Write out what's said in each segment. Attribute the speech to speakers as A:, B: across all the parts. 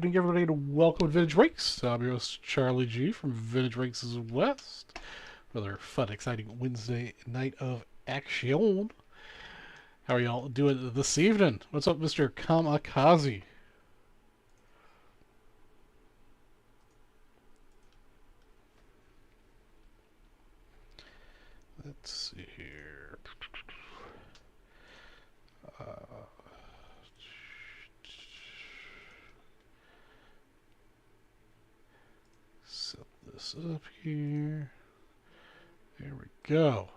A: evening, everybody, and welcome to Vintage Rakes. I'm your host, Charlie G from Vintage Rakes West. Another fun, exciting Wednesday night of action. How are y'all doing this evening? What's up, Mr. Kamikaze? Let's see here. Set this up here. There we go.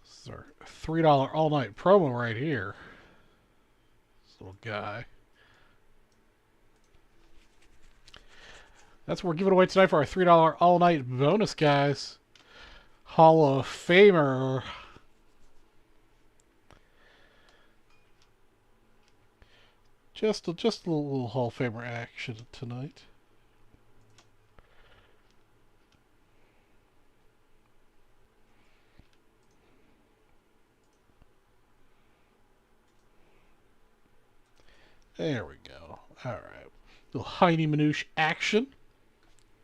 A: This is our $3 all-night promo right here. This little guy. That's what we're giving away tonight for our $3 all-night bonus, guys. Hall of Famer. Just a little Hall of Famer action tonight. There we go. All right. Little Heine Manouche action.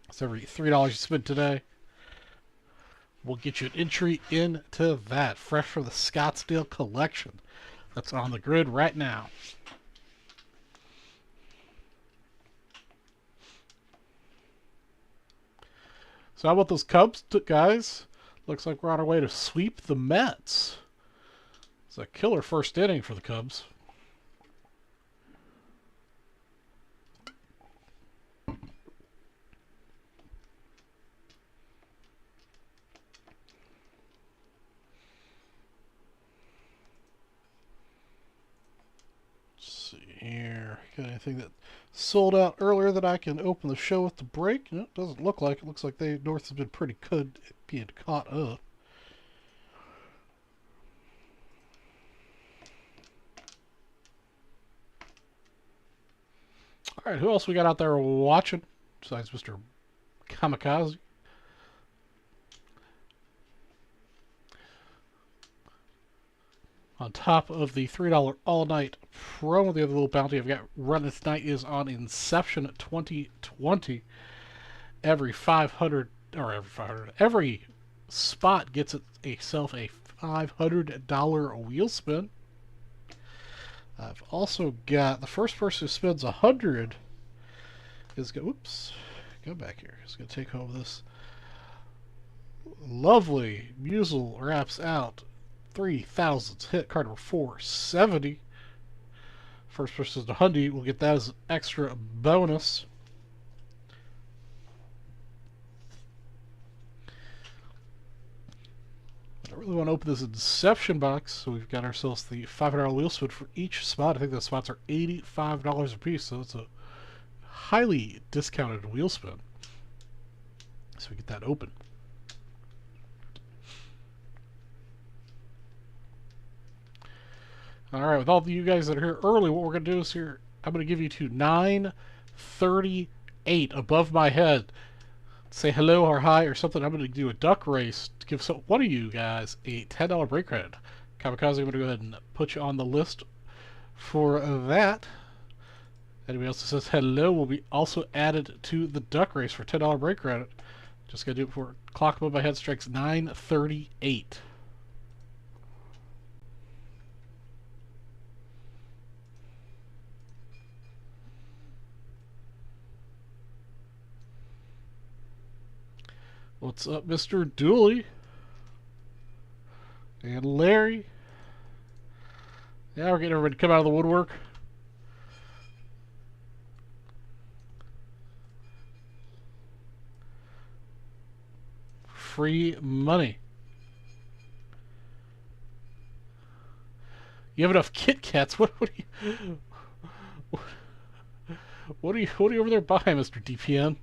A: That's every $3 you spend today. We'll get you an entry into that. Fresh from the Scottsdale collection. That's on the grid right now. So how about those Cubs, guys? Looks like we're on our way to sweep the Mets. It's a killer first inning for the Cubs. Here, got anything that sold out earlier that I can open the show with the break? No, it doesn't look like it. Looks like North has been pretty good at being caught up. All right, who else we got out there watching besides Mr. Kamikaze? On top of the $3 all-night promo, the other little bounty I've got run this night is on Inception 2020. Every spot gets itself a $500 wheel spin. I've also got the first person who spends $100 is going. Whoops, go back here. Is going to take home this lovely Musel wraps out 3,000 hit card number 470. First person to Hundy will get that as an extra bonus. I really want to open this Inception box, so we've got ourselves the $500 wheel spin for each spot. I think the spots are $85 a piece, so it's a highly discounted wheel spin. So we get that open. Alright, with all of you guys that are here early, what we're going to do is here, I'm going to give you to 938 above my head. Say hello or hi or something. I'm going to do a duck race to give one of you guys a $10 break credit. Kamikaze, I'm going to go ahead and put you on the list for that. Anybody else that says hello will be also added to the duck race for $10 break credit. Just got to do it before clock above my head strikes 938. What's up, Mr. Dooley? And Larry? Yeah, we're getting everybody to come out of the woodwork. Free money. You have enough Kit Kats? What are you over there buying, Mr. DPN?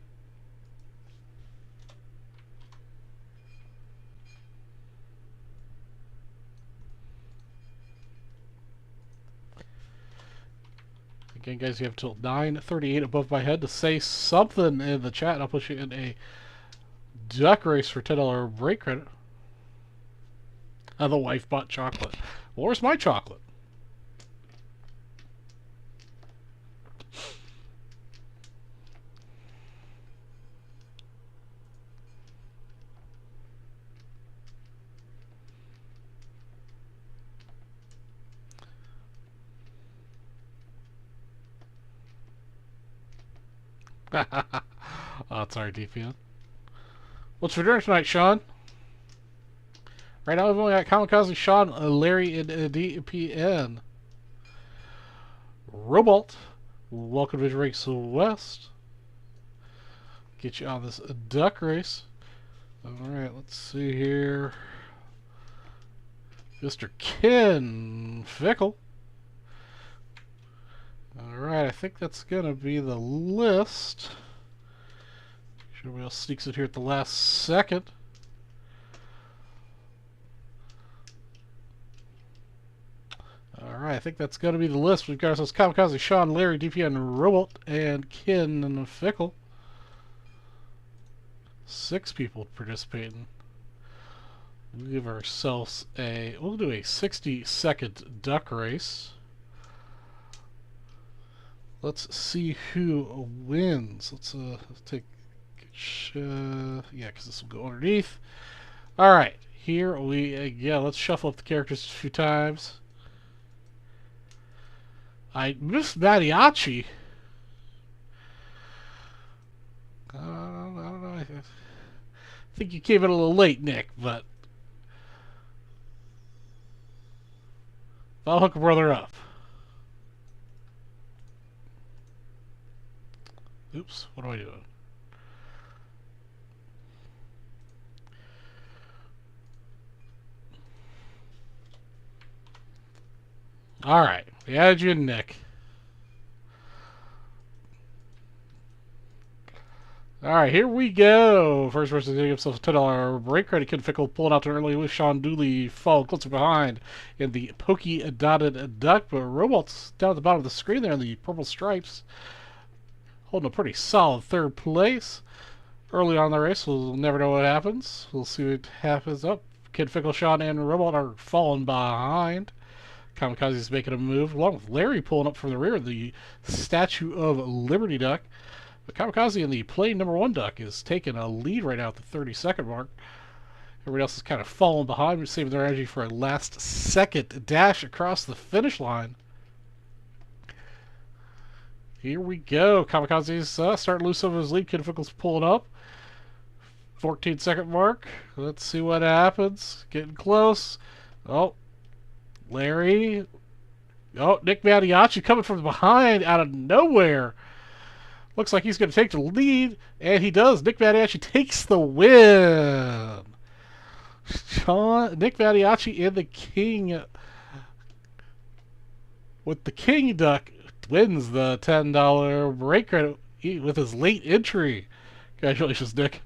A: Again, guys, you have till 9:38 above my head to say something in the chat. I'll put you in a duck race for $10 break credit. The wife bought chocolate. Well, where's my chocolate? Oh, sorry, DPN. What's for dinner tonight, Sean? Right now, we've only got Kamikaze, Sean, Larry, and DPN. Robot, welcome to Race West. Get you on this duck race. Alright, let's see here. Mr. Ken Fickle. Alright, I think that's going to be the list. Everybody else sneaks in here at the last second. Alright, I think that's going to be the list. We've got ourselves Kamikaze, Sean, Larry, DPN, Robot, and Ken and Fickle. 6 people participating. We'll give ourselves we'll do a 60-second duck race. Let's see who wins. Let's take, yeah, because this will go underneath. All right, here we go. Let's shuffle up the characters a few times. I missed Mariachi. I don't know. I think you came in a little late, Nick, but I'll hook a brother up. Oops, what am I doing? Alright, we added you in, Nick. Alright, here we go. First person getting himself a $10 break credit. Ken Fickle pulling out too early with Sean Dooley followed closer behind in the pokey dotted duck, but Robot's down at the bottom of the screen there in the purple stripes. Holding a pretty solid third place. Early on in the race, we'll never know what happens. We'll see what happens up. Ken Fickle, Sean, and Robot are falling behind. Kamikaze's making a move, along with Larry pulling up from the rear of the Statue of Liberty duck. But Kamikaze in the plain #1 duck is taking a lead right now at the 30-second mark. Everybody else is kind of falling behind, saving their energy for a last-second dash across the finish line. Here we go. Kamikaze's starting to lose some of his lead. Ken Fickle's pulling up. 14-second mark. Let's see what happens. Getting close. Oh, Larry. Oh, Nick Mariachi coming from behind out of nowhere. Looks like he's going to take the lead, and he does. Nick Mariachi takes the win. Nick Mariachi and the King, with the King duck, wins the $10 break credit with his late entry. Congratulations, Nick.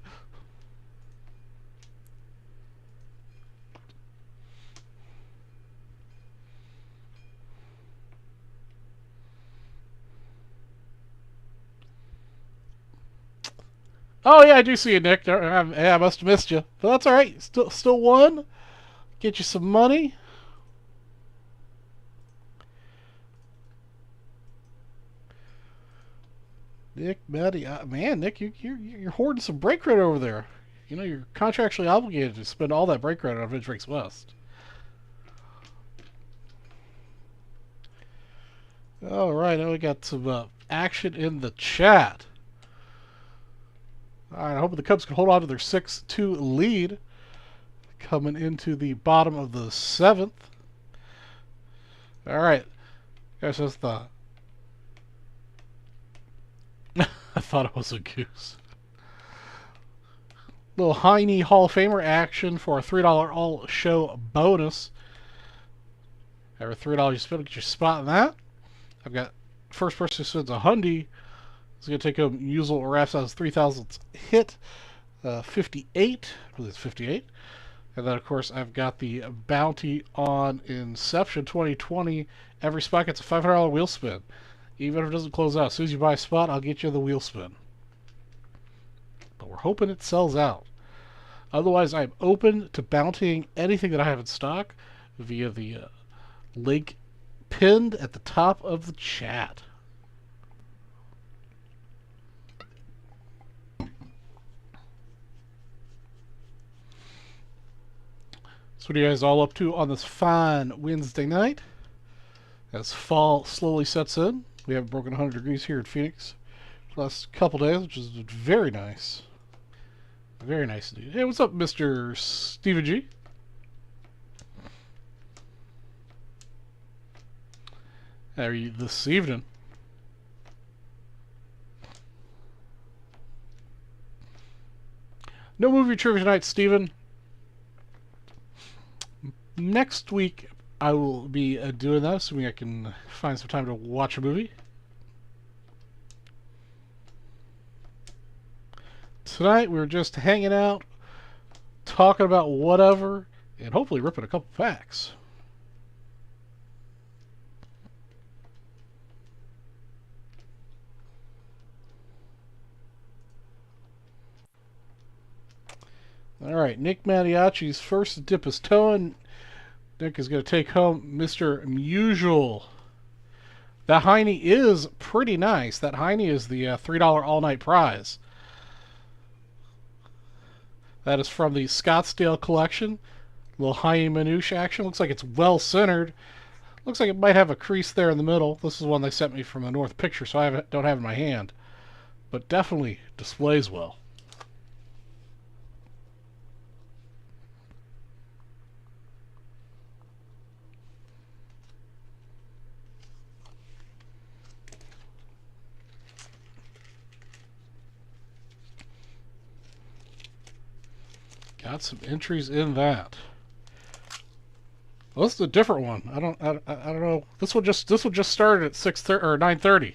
A: Oh yeah, I do see you, Nick. I must have missed you, but that's all right. Still won. Get you some money. Nick, Maddie, man, Nick, you're hoarding some break credit over there. You know you're contractually obligated to spend all that break credit on Vince Race West. All right, now we got some action in the chat. All right, I hope the Cubs can hold on to their 6-2 lead coming into the bottom of the 7th. All right, guys, that's the. I thought it was a goose. Little Heine Hall of Famer action for a $3 all show bonus. Every $3 you spend, get your spot in that. I've got first person who spends $100. It's going to take home usual or wraps out his 3,000th hit. 58. I believe it's 58. And then, of course, I've got the bounty on Inception 2020. Every spot gets a $500 wheel spin. Even if it doesn't close out. As soon as you buy a spot, I'll get you the wheel spin. But we're hoping it sells out. Otherwise, I'm open to bountying anything that I have in stock via the link pinned at the top of the chat. So what are you guys all up to on this fine Wednesday night? As fall slowly sets in. We haven't broken 100 degrees here in Phoenix. last couple days, which is very nice. Very nice indeed. Hey, what's up, Mr. Stephen G? How are you this evening? No movie trivia tonight, Stephen. Next week, I will be doing that, assuming I can find some time to watch a movie. Tonight, we're just hanging out, talking about whatever, and hopefully ripping a couple facts. All right, Nick Mattiacci's first to dip his toe in. Nick is going to take home Mr. Musial. That Heine is pretty nice. That Heine is the $3 all-night prize. That is from the Scottsdale collection. Little Heine Manouche action. Looks like it's well centered. Looks like it might have a crease there in the middle. This is one they sent me from the North Picture, so I don't have it in my hand. But definitely displays well. Got some entries in that. Well, this is a different one. I don't know. This one just started at 6:30 or 9:30.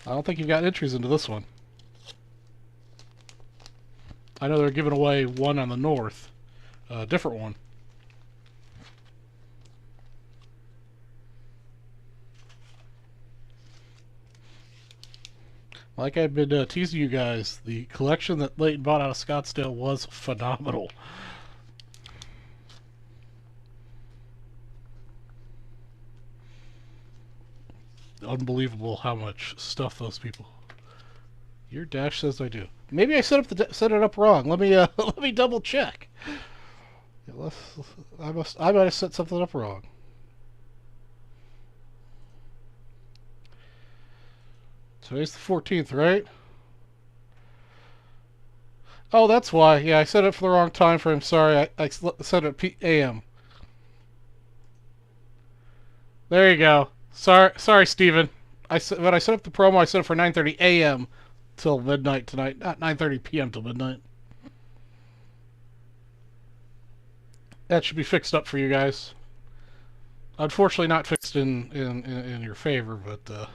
A: I don't think you've got entries into this one. I know they're giving away one on the North, a different one. Like I've been teasing you guys, the collection that Leighton bought out of Scottsdale was phenomenal. Unbelievable how much stuff those people. Your dash says I do. Maybe I set it up wrong. Let me let me double check. Yeah, I might have set something up wrong. Today's the 14th, right? Oh, that's why. Yeah, I set it for the wrong time frame. Sorry, I set it at AM. There you go. Sorry, Steven. When I set up the promo, I set it for 9:30 AM till midnight tonight, not 9:30 PM till midnight. That should be fixed up for you guys. Unfortunately, not fixed in your favor, but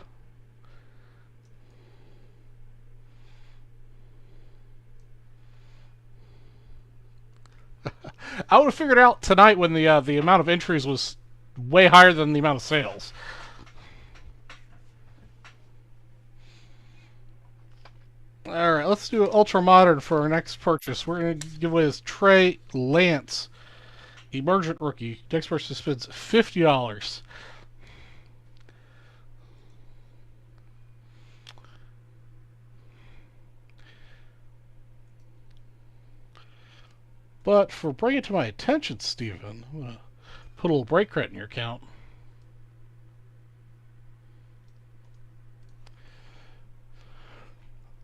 A: I would have figured out tonight when the amount of entries was way higher than the amount of sales. All right, let's do Ultra Modern for our next purchase. We're going to give away this Trey Lance, Emergent Rookie. Next person spends $50. But for bringing it to my attention, Steven, I'm going to put a little break credit in your account.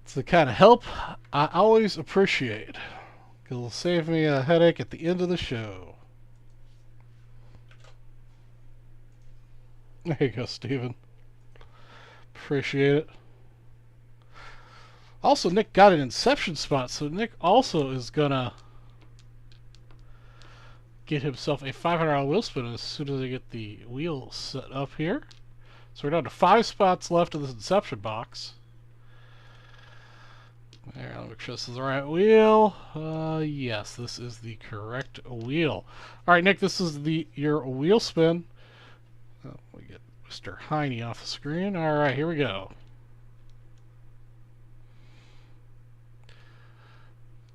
A: It's the kind of help I always appreciate. It'll save me a headache at the end of the show. There you go, Steven. Appreciate it. Also, Nick got an Inception spot, so Nick also is going to get himself a $500 wheel spin as soon as I get the wheel set up here. So we're down to 5 spots left in this Inception box. There, I'll make sure this is the right wheel. Yes, this is the correct wheel. All right, Nick, this is your wheel spin. Oh, we get Mr. Heine off the screen. All right, here we go.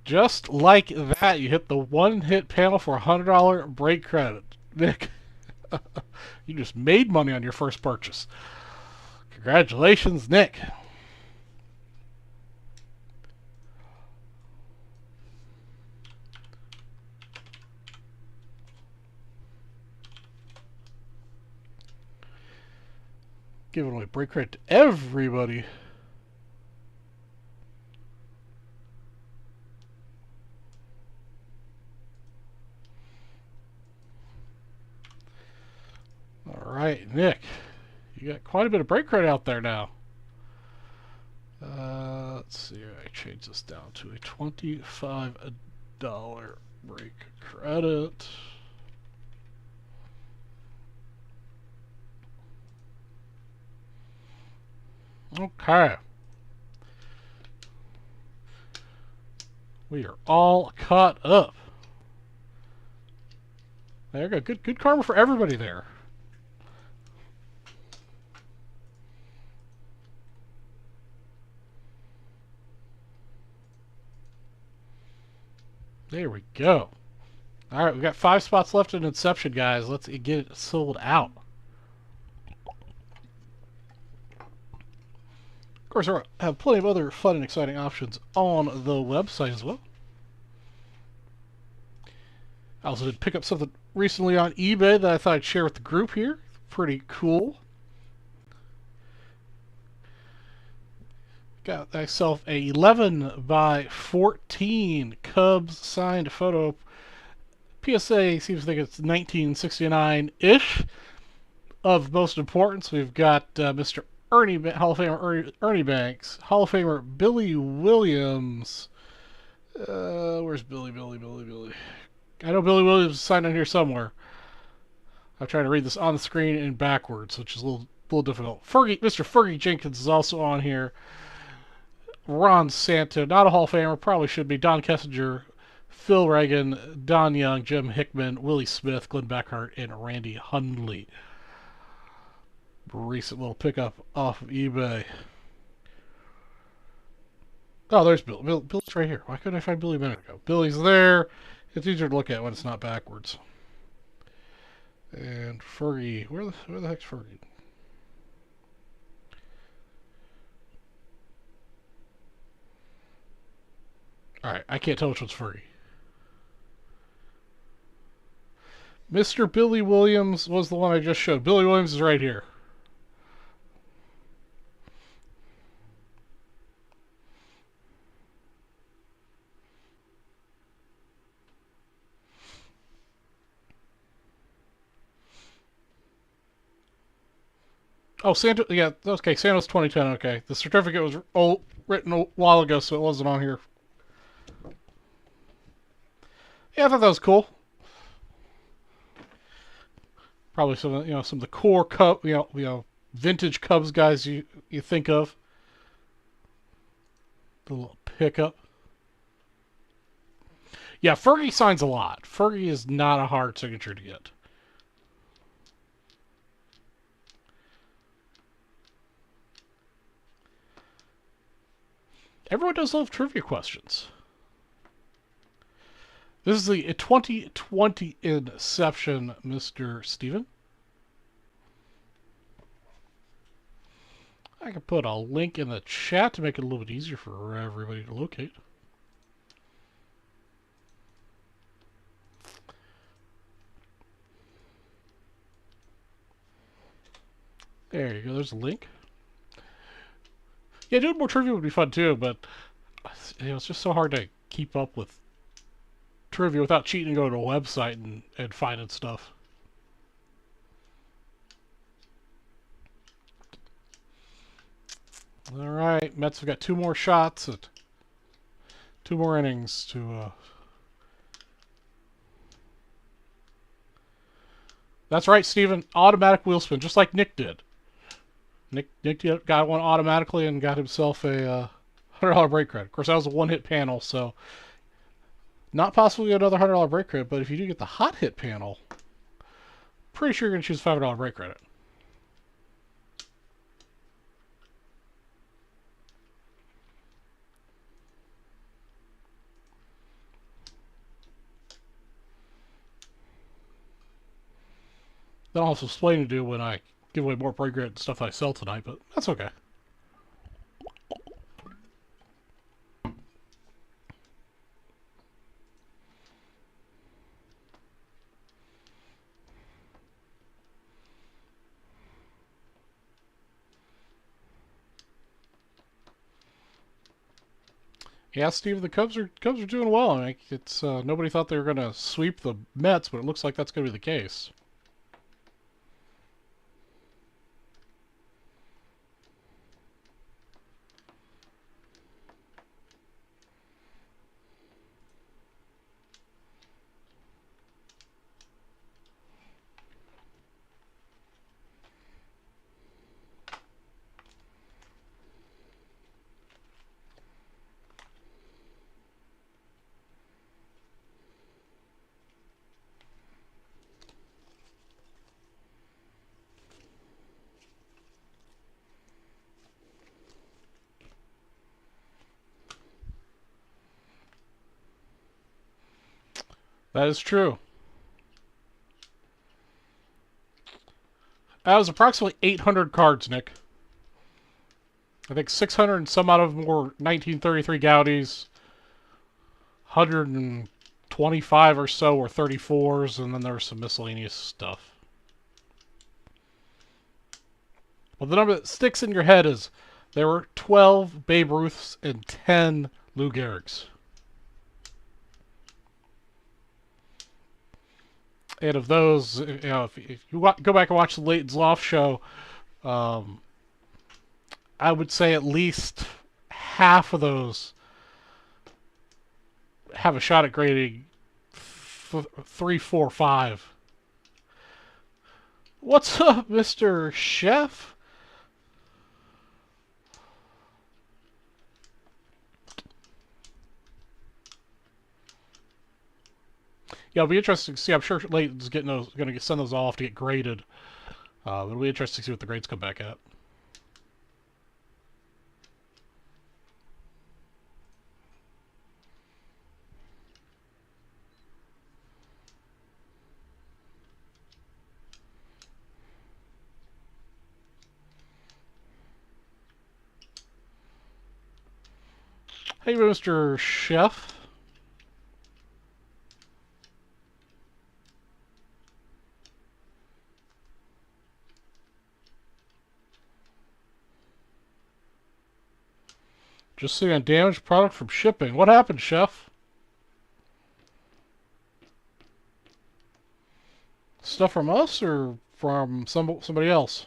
A: Just like that, you hit the one-hit panel for a $100 break credit. Nick, you just made money on your first purchase. Congratulations, Nick. Giving away break credit to everybody. Alright, Nick. You got quite a bit of break credit out there now. Let's see. I change this down to a $25 break credit. Okay. We are all caught up. There you go. Good karma for everybody there. There we go. All right, we got 5 spots left in Inception, guys. Let's get it sold out. Of course, we have plenty of other fun and exciting options on the website as well. I also did pick up something recently on eBay that I thought I'd share with the group here. Pretty cool. Got myself a 11 by 14 Cubs signed photo. PSA seems to think it's 1969-ish. Of most importance, we've got Mr. Hall of Famer Ernie Banks, Hall of Famer Billy Williams. Where's Billy? I know Billy Williams is signed on here somewhere. I'm trying to read this on the screen and backwards, which is a little difficult. Mr. Fergie Jenkins is also on here. Ron Santo, not a Hall of Famer, probably should be. Don Kessinger, Phil Reagan, Don Young, Jim Hickman, Willie Smith, Glenn Beckhart, and Randy Hundley. Recent little pickup off of eBay. Oh, there's Bill. Billy's right here. Why couldn't I find Billy a minute ago? Billy's there. It's easier to look at when it's not backwards. And Fergie. Where the heck's Fergie? Alright, I can't tell which one's Fergie. Mr. Billy Williams was the one I just showed. Billy Williams is right here. Oh, Santo, yeah, okay, Santos 2010, okay. The certificate was written a while ago, so it wasn't on here. Yeah, I thought that was cool. Probably some of the core Cub, vintage Cubs guys you think of. The little pickup. Yeah, Fergie signs a lot. Fergie is not a hard signature to get. Everyone does love trivia questions. This is the 2020 Inception, Mr. Steven. I can put a link in the chat to make it a little bit easier for everybody to locate. There you go. There's a link. Yeah, doing more trivia would be fun too, but it's just so hard to keep up with trivia without cheating and going to a website and finding stuff. All right, Mets have got 2 more shots at 2 more innings to. That's right, Steven. Automatic wheel spin, just like Nick did. Nick got one automatically and got himself a $100 break credit. Of course, that was a one-hit panel, so not possible to get another $100 break credit. But if you do get the hot hit panel, pretty sure you're going to choose $500 break credit. Then I'll also explain to do when I give away more break credit and stuff that I sell tonight, but that's okay. Yeah, Steve, the Cubs are doing well. I mean, it's nobody thought they were going to sweep the Mets, but it looks like that's going to be the case. That is true. That was approximately 800 cards, Nick. I think 600 and some out of them were 1933 Gaudis. 125 or so were 34s, and then there was some miscellaneous stuff. Well, the number that sticks in your head is there were 12 Babe Ruths and 10 Lou Gehrig's. And of those, if you go back and watch the Leighton's Loft show, I would say at least half of those have a shot at grading 3, 4, 5. What's up, Mr. Chef? Yeah, it'll be interesting to see. I'm sure Leighton's going to send those off to get graded. It'll be interesting to see what the grades come back at. Hey, Mr. Chef. Just seeing a damaged product from shipping. What happened, Chef? Stuff from us or from somebody else?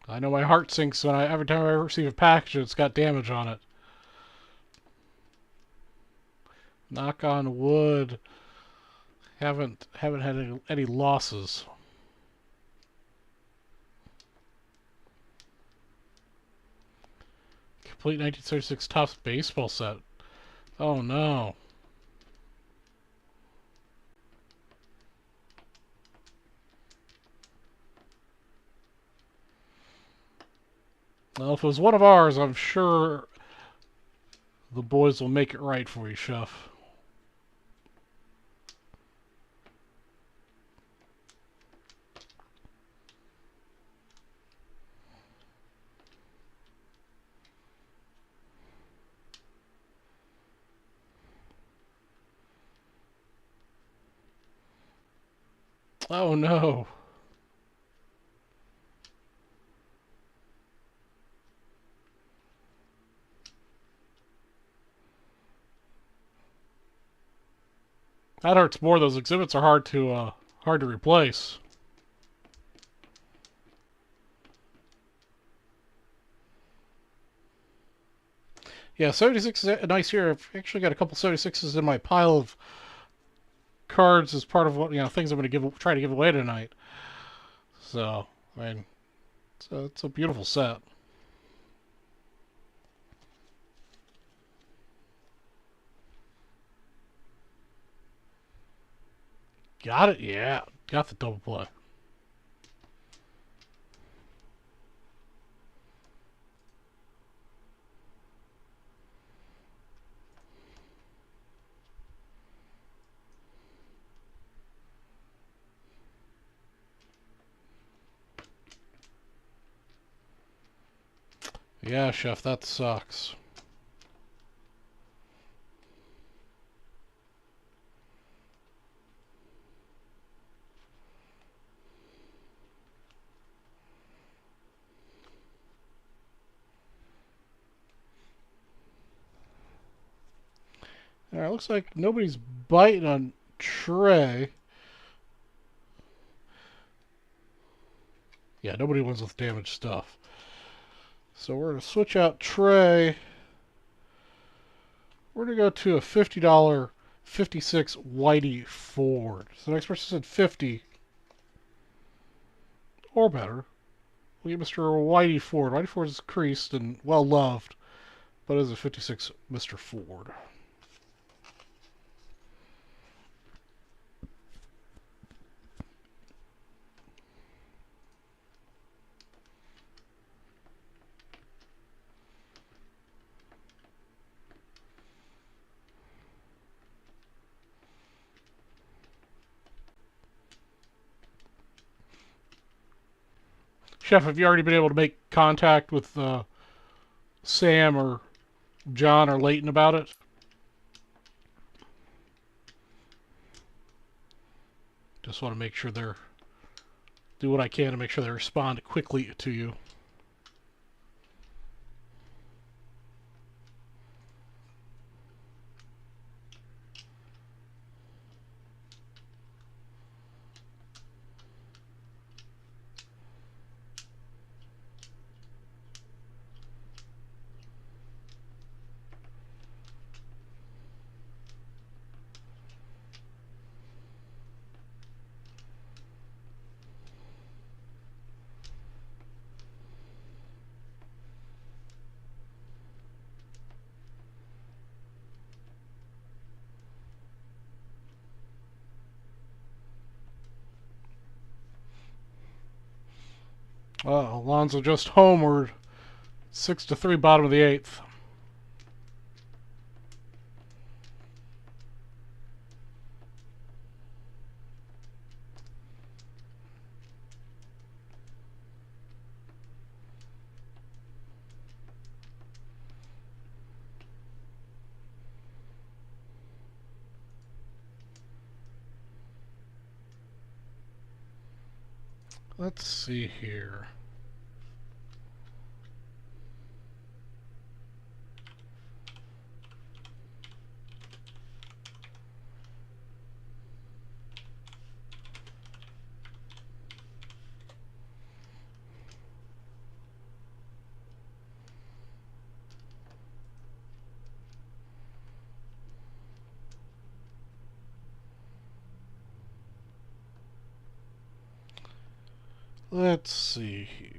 A: I know my heart sinks when every time I receive a package it's got damage on it. Knock on wood. Haven't had any losses. Complete 1936 Topps baseball set. Oh no. Well, if it was one of ours, I'm sure the boys will make it right for you, Chef. Oh no. That hurts more. Those exhibits are hard to replace. Yeah, 76 is a nice here. I've actually got a couple 76s in my pile of cards as part of what things I'm going to try to give away tonight. So, I mean, it's a beautiful set. Got it? Yeah, got the double play. Yeah, Chef, that sucks. Alright, looks like nobody's biting on Trey. Yeah, nobody wins with damaged stuff. So we're going to switch out Trey. We're going to go to a $50 56 Whitey Ford. So the next person said 50 or better. We get Mr. Whitey Ford. Whitey Ford is creased and well loved, but is a 56 Mr. Ford. Chef, have you already been able to make contact with Sam or John or Leighton about it? Just want to make sure they're... do what I can to make sure they respond quickly to you. Alonzo just homered. 6-3, bottom of the 8th. Let's see here. Let's see here.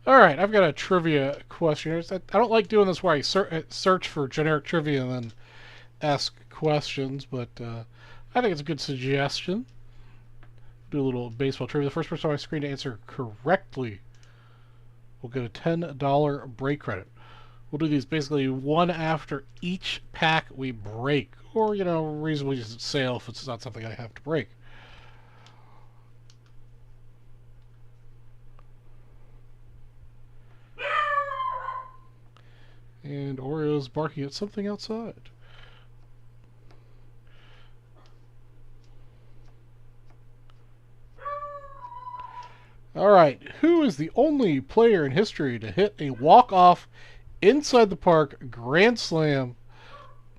A: Alright, I've got a trivia question. I don't like doing this where I search for generic trivia and then ask questions, but I think it's a good suggestion. Do a little baseball trivia. The first person on my screen to answer correctly will get a $10 break credit. We'll do these basically one after each pack we break, or, you know, reasonably just sale if it's not something I have to break. And Oreo's barking at something outside. Alright, who is the only player in history to hit a walk-off inside the park grand slam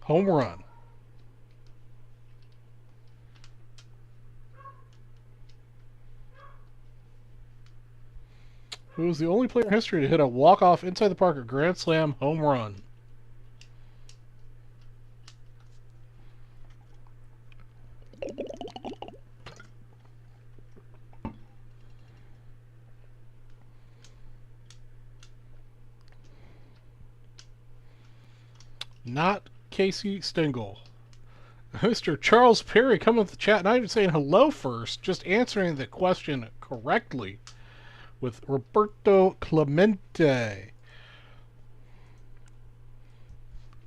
A: home run? Who is the only player in history to hit a walk-off inside the park grand slam home run? Not Casey Stengel. Mr. Charles Perry coming with the chat, not even saying hello first, just answering the question correctly with Roberto Clemente.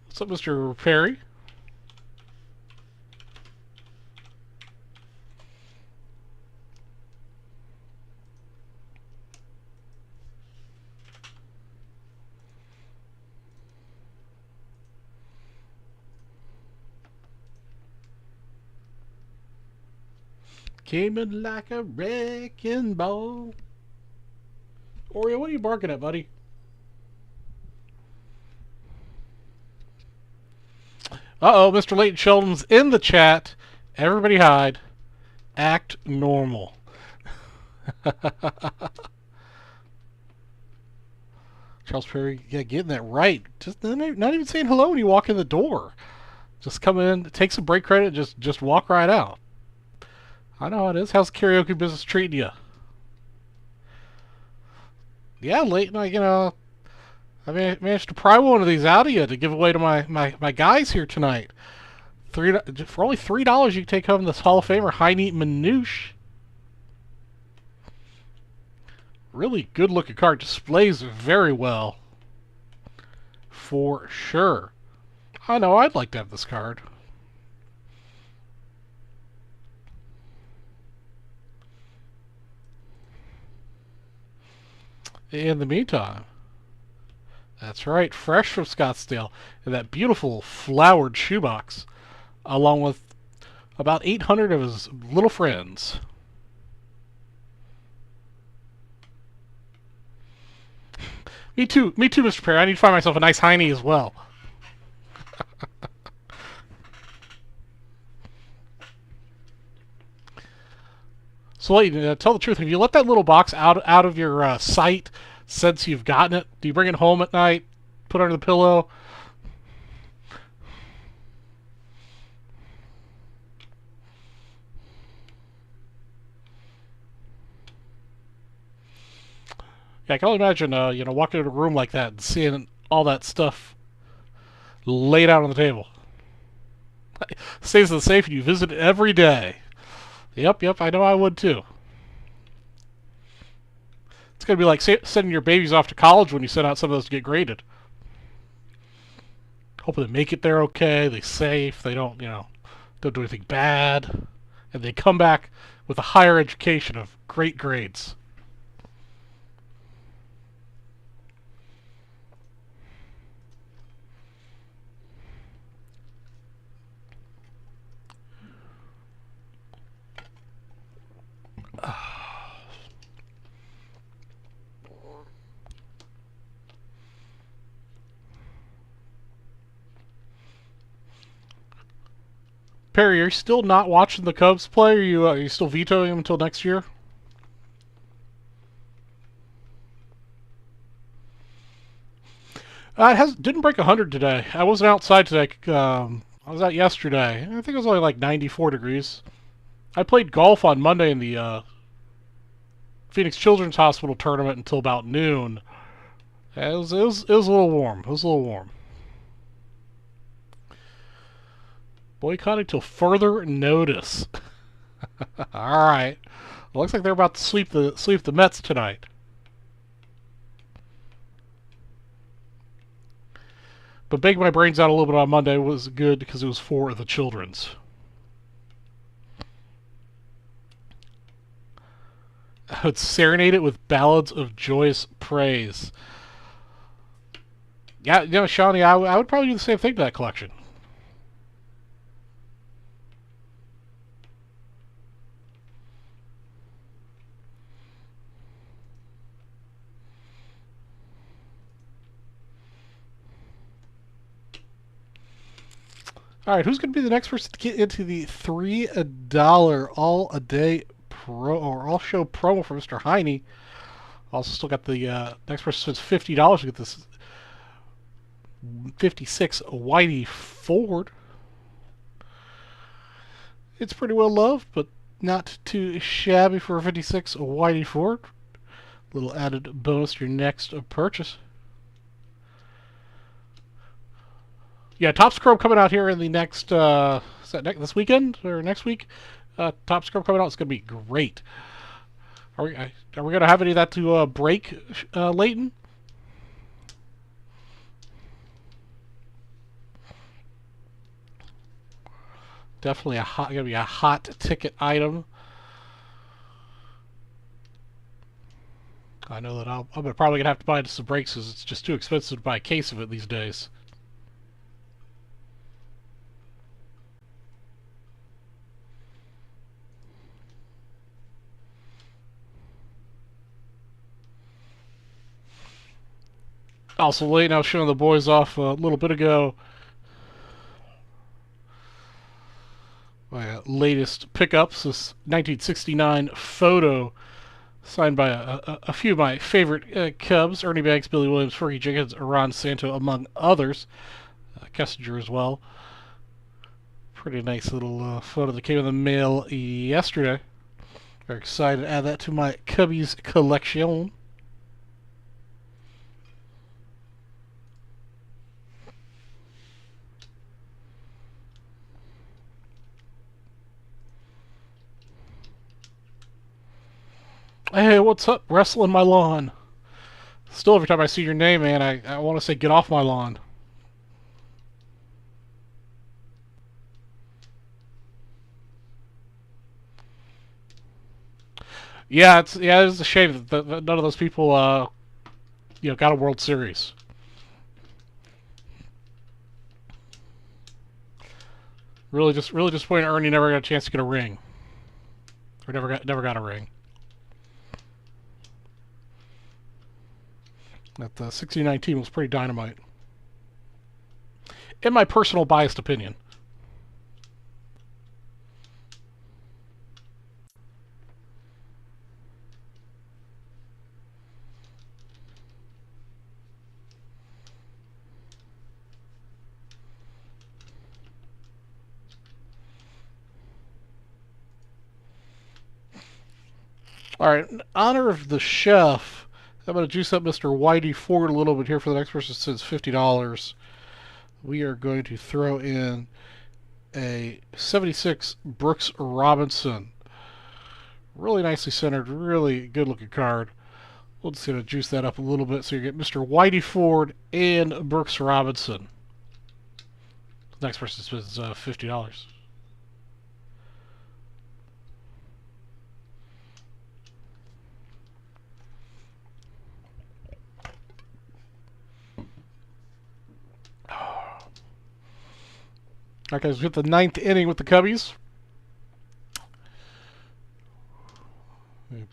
A: What's up, Mr. Perry? Came in like a wrecking ball. Oreo, what are you barking at, buddy? Uh-oh, Mr. Leighton Sheldon's in the chat. Everybody hide. Act normal. Charles Perry, yeah, getting that right. Just not even saying hello when you walk in the door. Just come in, take some break credit, just walk right out. I know how it is. How's the karaoke business treating you? Yeah, Leighton, I managed to pry one of these out of you to give away to my guys here tonight. For only $3, you can take home this Hall of Famer Heine Manouche. Really good looking card. Displays very well. For sure. I know, I'd like to have this card. In the meantime, that's right, fresh from Scottsdale, in that beautiful flowered shoebox, along with about 800 of his little friends. Me too, Mr. Perry. I need to find myself a nice Heine as well. So, tell the truth. Have you let that little box out of your sight since you've gotten it? Do you bring it home at night, put it under the pillow? Yeah, I can only imagine, walking into a room like that and seeing all that stuff laid out on the table. Stays in the safe and you visit it every day. Yep, I know I would too. It's going to be like sending your babies off to college when you send out some of those to get graded. Hoping they make it there okay, they're safe, they don't do anything bad, and they come back with a higher education of great grades. Perry, are you still not watching the Cubs play? Are you still vetoing them until next year? It didn't break 100 today. I wasn't outside today. I was out yesterday. I think it was only like 94 degrees. I played golf on Monday in the Phoenix Children's Hospital tournament until about noon. It was a little warm. It was a little warm. Boycotting till further notice. All right. Well, looks like they're about to sweep the Mets tonight. But baking my brains out a little bit on Monday was good because it was for the Children's. I would serenade it with ballads of joyous praise. Yeah, Shawnee, I would probably do the same thing to that collection. All right, who's going to be the next person to get into the $3 all-a-day all show promo for Mr. Heine? Also, still got the next person spends $50 to get this 56 Whitey Ford. It's pretty well loved, but not too shabby for a 56 Whitey Ford. Little added bonus to your next purchase. Yeah, Topps Chrome coming out here in the next, is that this weekend or next week? Topps Chrome coming out. It's going to be great. Are we going to have any of that to break, Leighton? Definitely going to be a hot ticket item. I know that I'm probably going to have to buy some breaks because it's just too expensive to buy a case of it these days. Also, Leighton, I was showing the boys off a little bit ago my latest pickups. This 1969 photo signed by a few of my favorite Cubs: Ernie Banks, Billy Williams, Fergie Jenkins, Ron Santo, among others. Kessinger as well. Pretty nice little photo that came in the mail yesterday. Very excited to add that to my Cubbies collection. Hey, what's up? Wrestling my lawn. Still, every time I see your name, man, I want to say, get off my lawn. Yeah, it's a shame that none of those people, got a World Series. Really disappointed. Ernie never got a chance to get a ring, or never got a ring. That 69 team was pretty dynamite, in my personal biased opinion. All right, in honor of the chef, I'm going to juice up Mr. Whitey Ford a little bit here for the next person since $50. We are going to throw in a 76 Brooks Robinson. Really nicely centered, really good looking card. We'll just going to juice that up a little bit so you get Mr. Whitey Ford and Brooks Robinson. The next person spends $50. All right, guys, we hit the 9th inning with the Cubbies.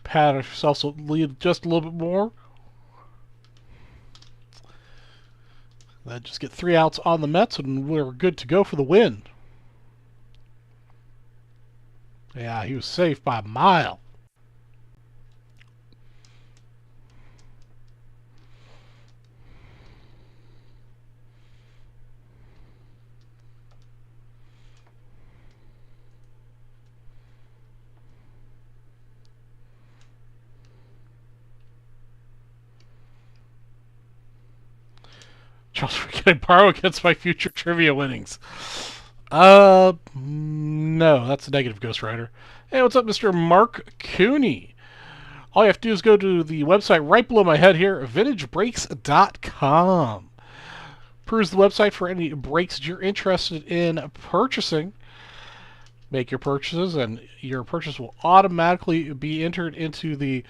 A: Pat ourselves lead just a little bit more. Just get 3 outs on the Mets, and we're good to go for the win. Yeah, he was safe by a mile. Charles, we're going to borrow against my future trivia winnings. No, that's a negative, Ghost Rider. Hey, what's up, Mr. Mark Cooney? All you have to do is go to the website right below my head here, vintagebreaks.com. Peruse the website for any breaks that you're interested in purchasing. Make your purchases, and your purchase will automatically be entered into the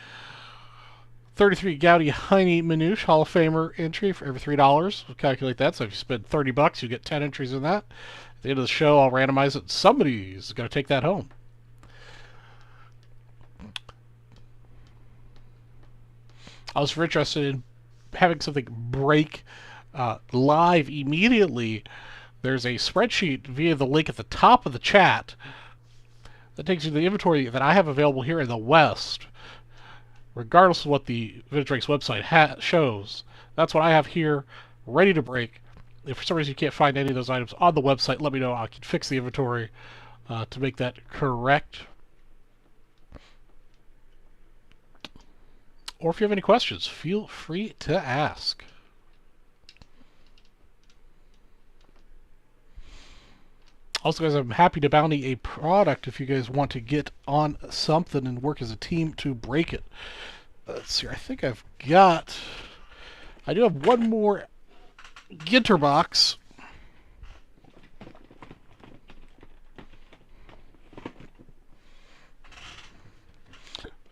A: 33 Gowdy Heine Manouche Hall of Famer entry for every $3. We'll calculate that. So if you spend $30, you get 10 entries in that. At the end of the show, I'll randomize it. Somebody's going to take that home. Also, if you're interested in having something break live immediately, there's a spreadsheet via the link at the top of the chat that takes you to the inventory that I have available here in the West. Regardless of what the Vintage Breaks website shows, that's what I have here, ready to break. If for some reason you can't find any of those items on the website, let me know. I can fix the inventory to make that correct. Or if you have any questions, feel free to ask. Also, guys, I'm happy to bounty a product if you guys want to get on something and work as a team to break it. Let's see. I think I do have one more Ginter box.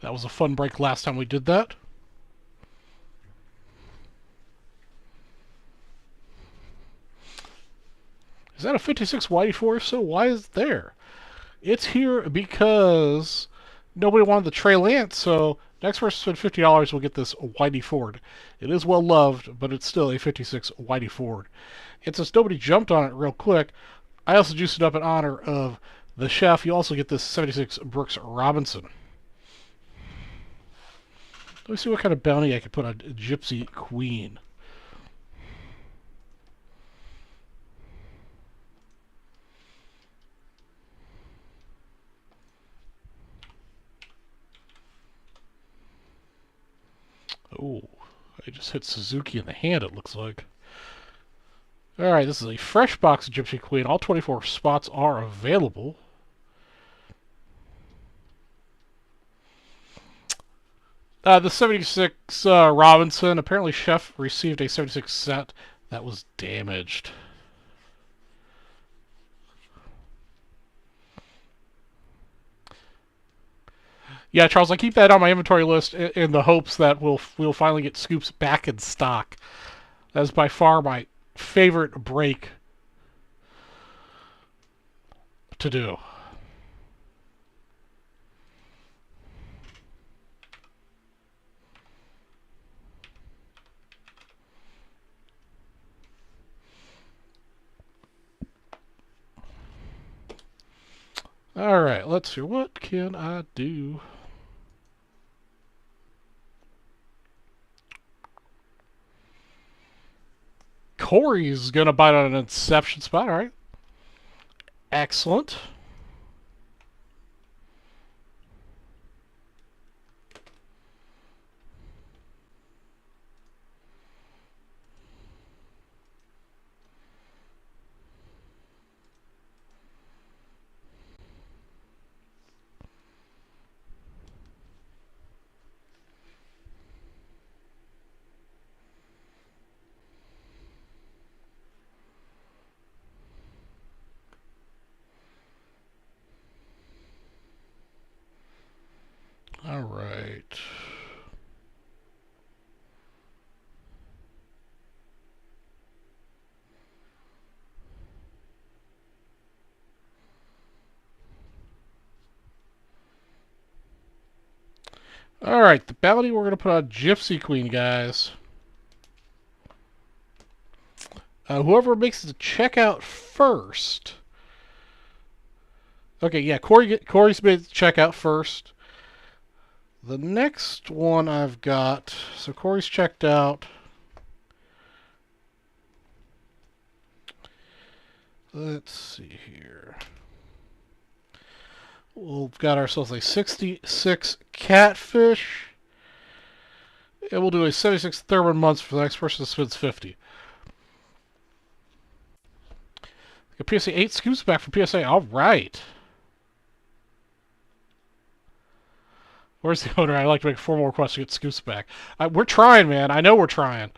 A: That was a fun break last time we did that. Is that a 56 Whitey So why is it there? It's here because nobody wanted the Trey Lance, so next person to spend $50 will get this Whitey Ford. It is well loved, but it's still a 56 Whitey Ford. And since nobody jumped on it real quick, I also juiced it up in honor of the chef. You also get this 76 Brooks Robinson. Let me see what kind of bounty I can put on Gypsy Queen. Oh, I just hit Suzuki in the hand, it looks like. Alright, this is a fresh box of Gypsy Queen. All 24 spots are available. The 76 Robinson. Apparently, Chef received a 76 set that was damaged. Yeah, Charles, I keep that on my inventory list in the hopes that we'll finally get scoops back in stock. That's by far my favorite break to do. Alright, let's see. What can I do? Corey's going to bite on an Inception spot. Alright. Excellent. All right. All right, the bounty we're going to put on Gypsy Queen, guys. Whoever makes the checkout first. Okay, yeah, Corey's made the checkout first. The next one I've got, so Corey's checked out. Let's see here. We've got ourselves a 66 Catfish. And we'll do a 76 Thurman Months for the next person that spends 50. A PSA 8 scoops back from PSA. All right. Where's the owner? I'd like to make 4 more requests to get scoops back. We're trying, man. I know we're trying.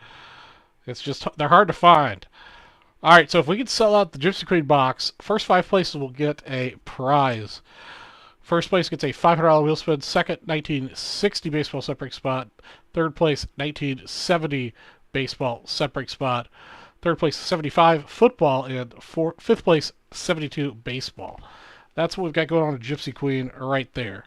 A: It's just, they're hard to find. Alright, so if we can sell out the Gypsy Queen box, first 5 places will get a prize. First place gets a $500 wheel spin. Second, 1960 baseball set break spot. Third place, 1970 baseball set break spot. Third place, 75 football. And fifth place, 72 baseball. That's what we've got going on at Gypsy Queen right there.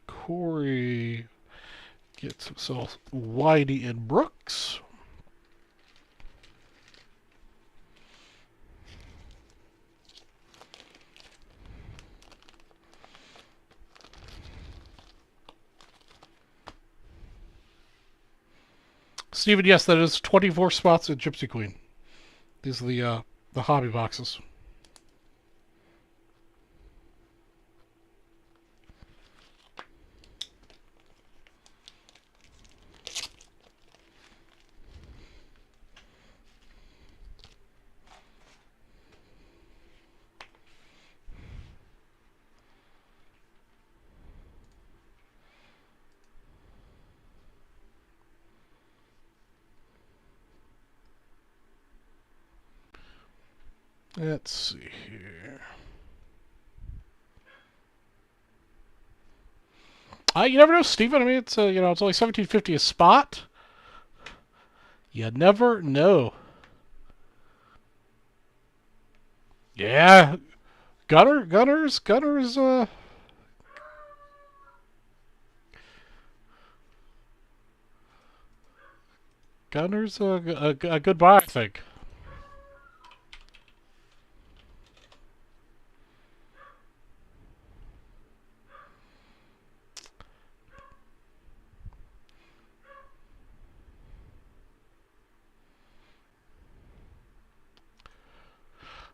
A: Corey gets himself Whitey and Brooks. Steven, yes, that is 24 spots at Gypsy Queen. These are the hobby boxes. Let's see here. You never know, Steven. I mean, it's it's only 1750 a spot. You never know. Yeah, Gunners. Gunners a good buy, I think.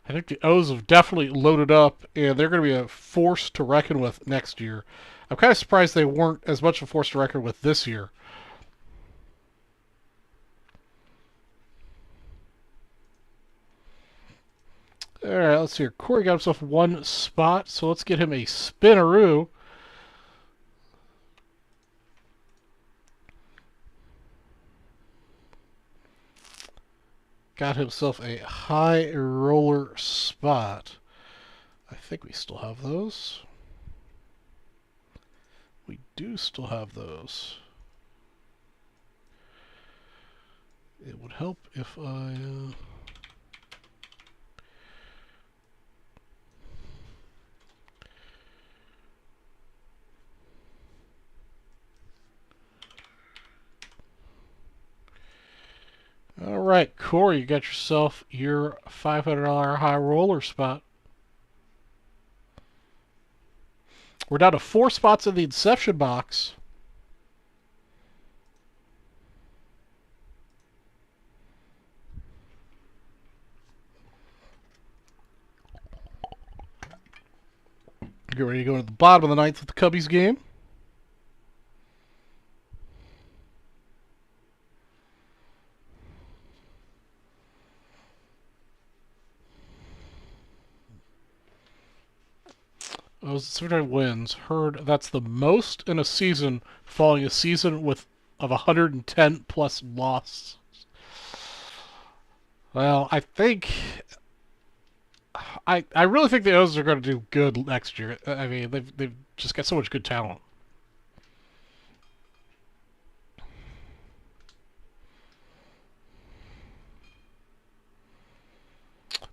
A: I think the O's have definitely loaded up, and they're going to be a force to reckon with next year. I'm kind of surprised they weren't as much of a force to reckon with this year. All right, let's see here. Corey got himself one spot, so let's get him a spinneroo. Got himself a high roller spot. I think we still have those. We do still have those. It would help if I... All right, Corey, you got yourself your $500 high roller spot. We're down to 4 spots in the Inception box. Get ready to go to the bottom of the ninth with the Cubbies game. Oh, 79 wins. Heard that's the most in a season following a season of 110 plus loss. Well, I really think the O's are going to do good next year. I mean, they've just got so much good talent.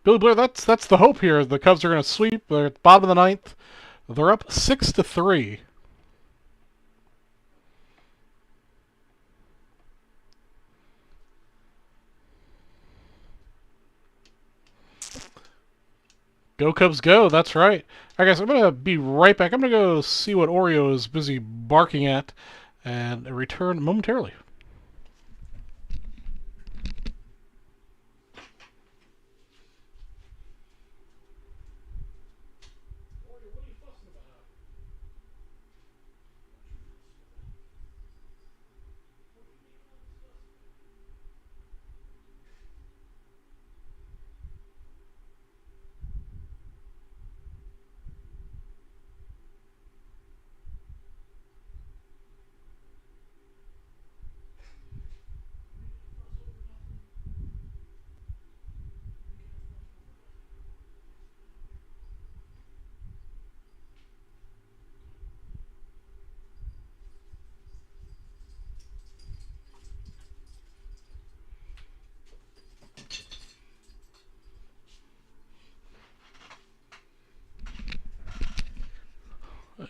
A: Billy Blair, that's the hope here. The Cubs are going to sweep. They're at the bottom of the ninth. They're up 6-3. Go Cubs go, that's right. All right, guys, I'm going to be right back. I'm going to go see what Oreo is busy barking at and return momentarily.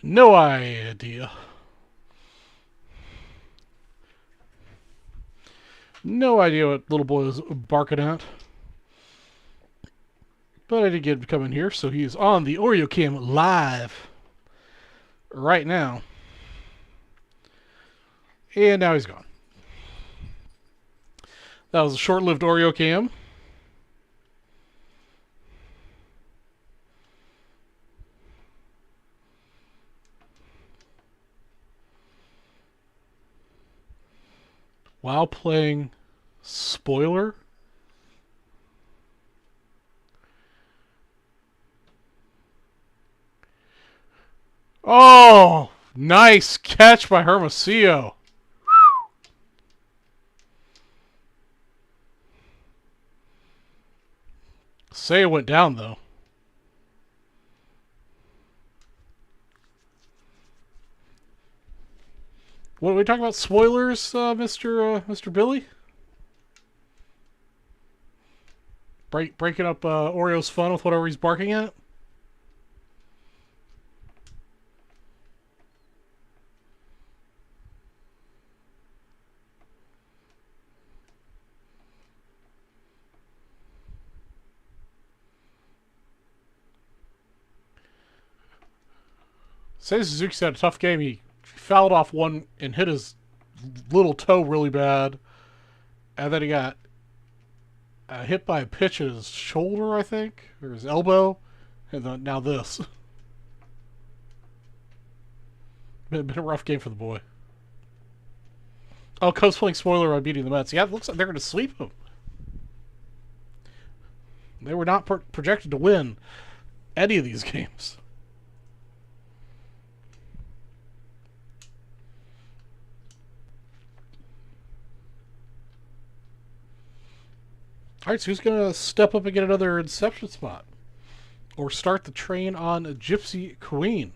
A: No idea. No idea what little boy is barking at. But I did get him to come in here, so he's on the Oreo Cam live right now. And now he's gone. That was a short-lived Oreo Cam. While playing Spoiler. Oh, nice catch by Hermosillo. Say it went down, though. What are we talking about? Spoilers, Mr. Billy? Breaking up Oreo's fun with whatever he's barking at? Say Suzuki's had a tough game. He fouled off one and hit his little toe really bad. And then he got hit by a pitch at his shoulder, I think, or his elbow. And then now this. Been a rough game for the boy. Oh, Cubs playing spoiler by beating the Mets. Yeah, it looks like they're going to sweep him. They were not projected to win any of these games. Alright, so who's going to step up and get another Inception spot? Or start the train on Gypsy Queen?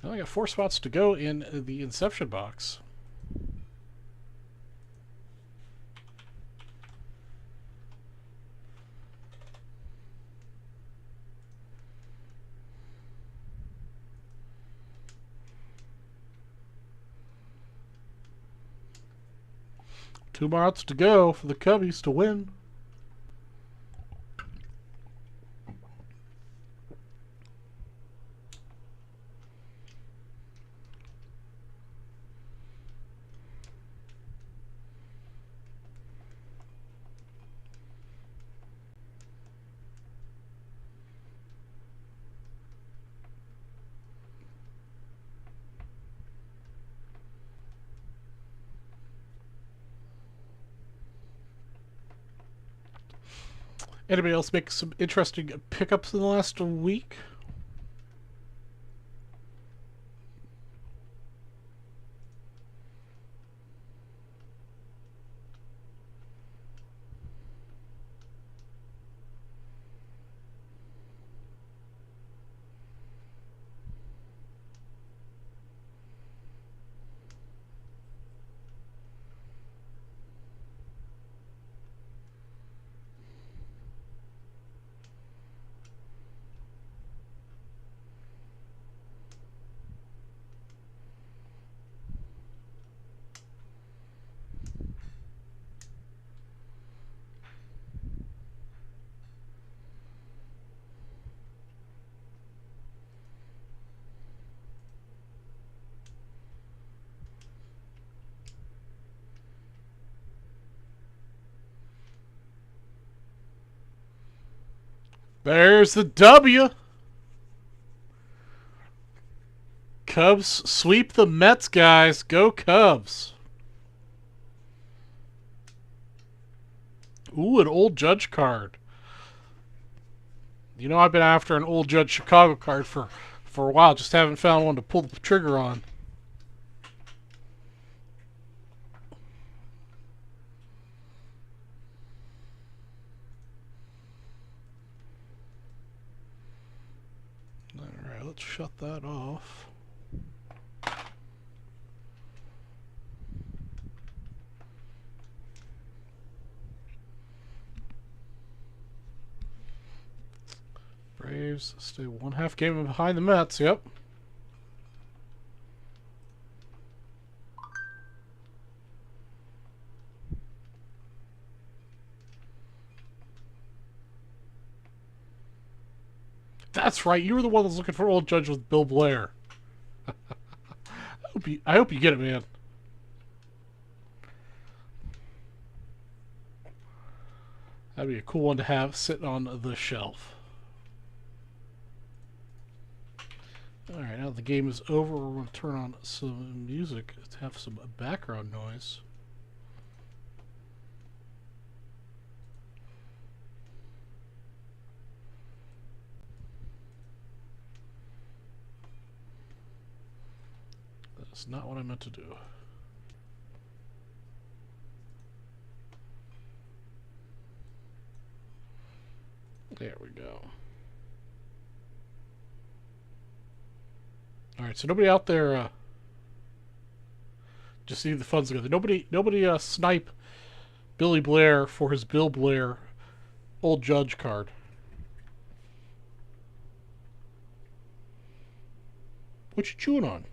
A: Well, I got 4 spots to go in the Inception box. Two more outs to go for the Cubbies to win. Anybody else make some interesting pickups in the last week? There's the W. Cubs sweep the Mets, guys. Go Cubs. Ooh, an old Judge card. You know, I've been after an old Judge Chicago card for a while. Just haven't found one to pull the trigger on. Alright, let's shut that off. Braves stay 1/2 game behind the Mets. Yep. That's right. You were the one that's looking for old Judge with Bill Blair. I hope you get it, man. That'd be a cool one to have sitting on the shelf. Alright, now the game is over. We're going to turn on some music to have some background noise. That's not what I meant to do. There we go. Alright, so nobody out there just see the funds together. Nobody snipe Billy Blair for his Bill Blair old judge card. What you chewing on?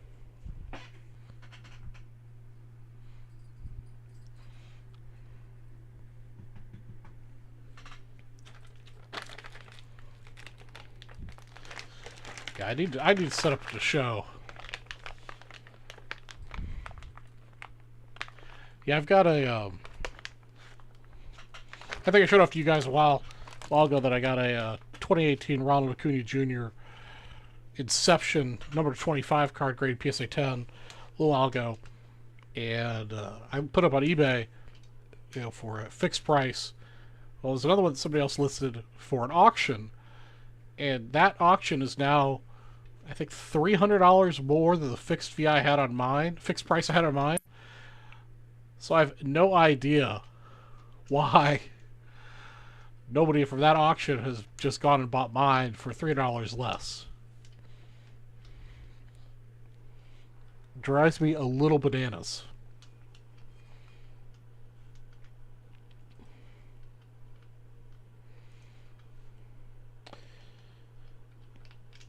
A: Yeah, I need to set up the show. Yeah, I've got a I think I showed off to you guys a while ago that I got a 2018 Ronald Acuna Jr. Inception number 25 card grade PSA 10 a little while ago, and I put up on eBay, for a fixed price. Well, there's another one that somebody else listed for an auction, and that auction is now, I think, $300 more than the fixed fee I had on mine, fixed price I had on mine. So I have no idea why nobody from that auction has just gone and bought mine for $3 less. Drives me a little bananas.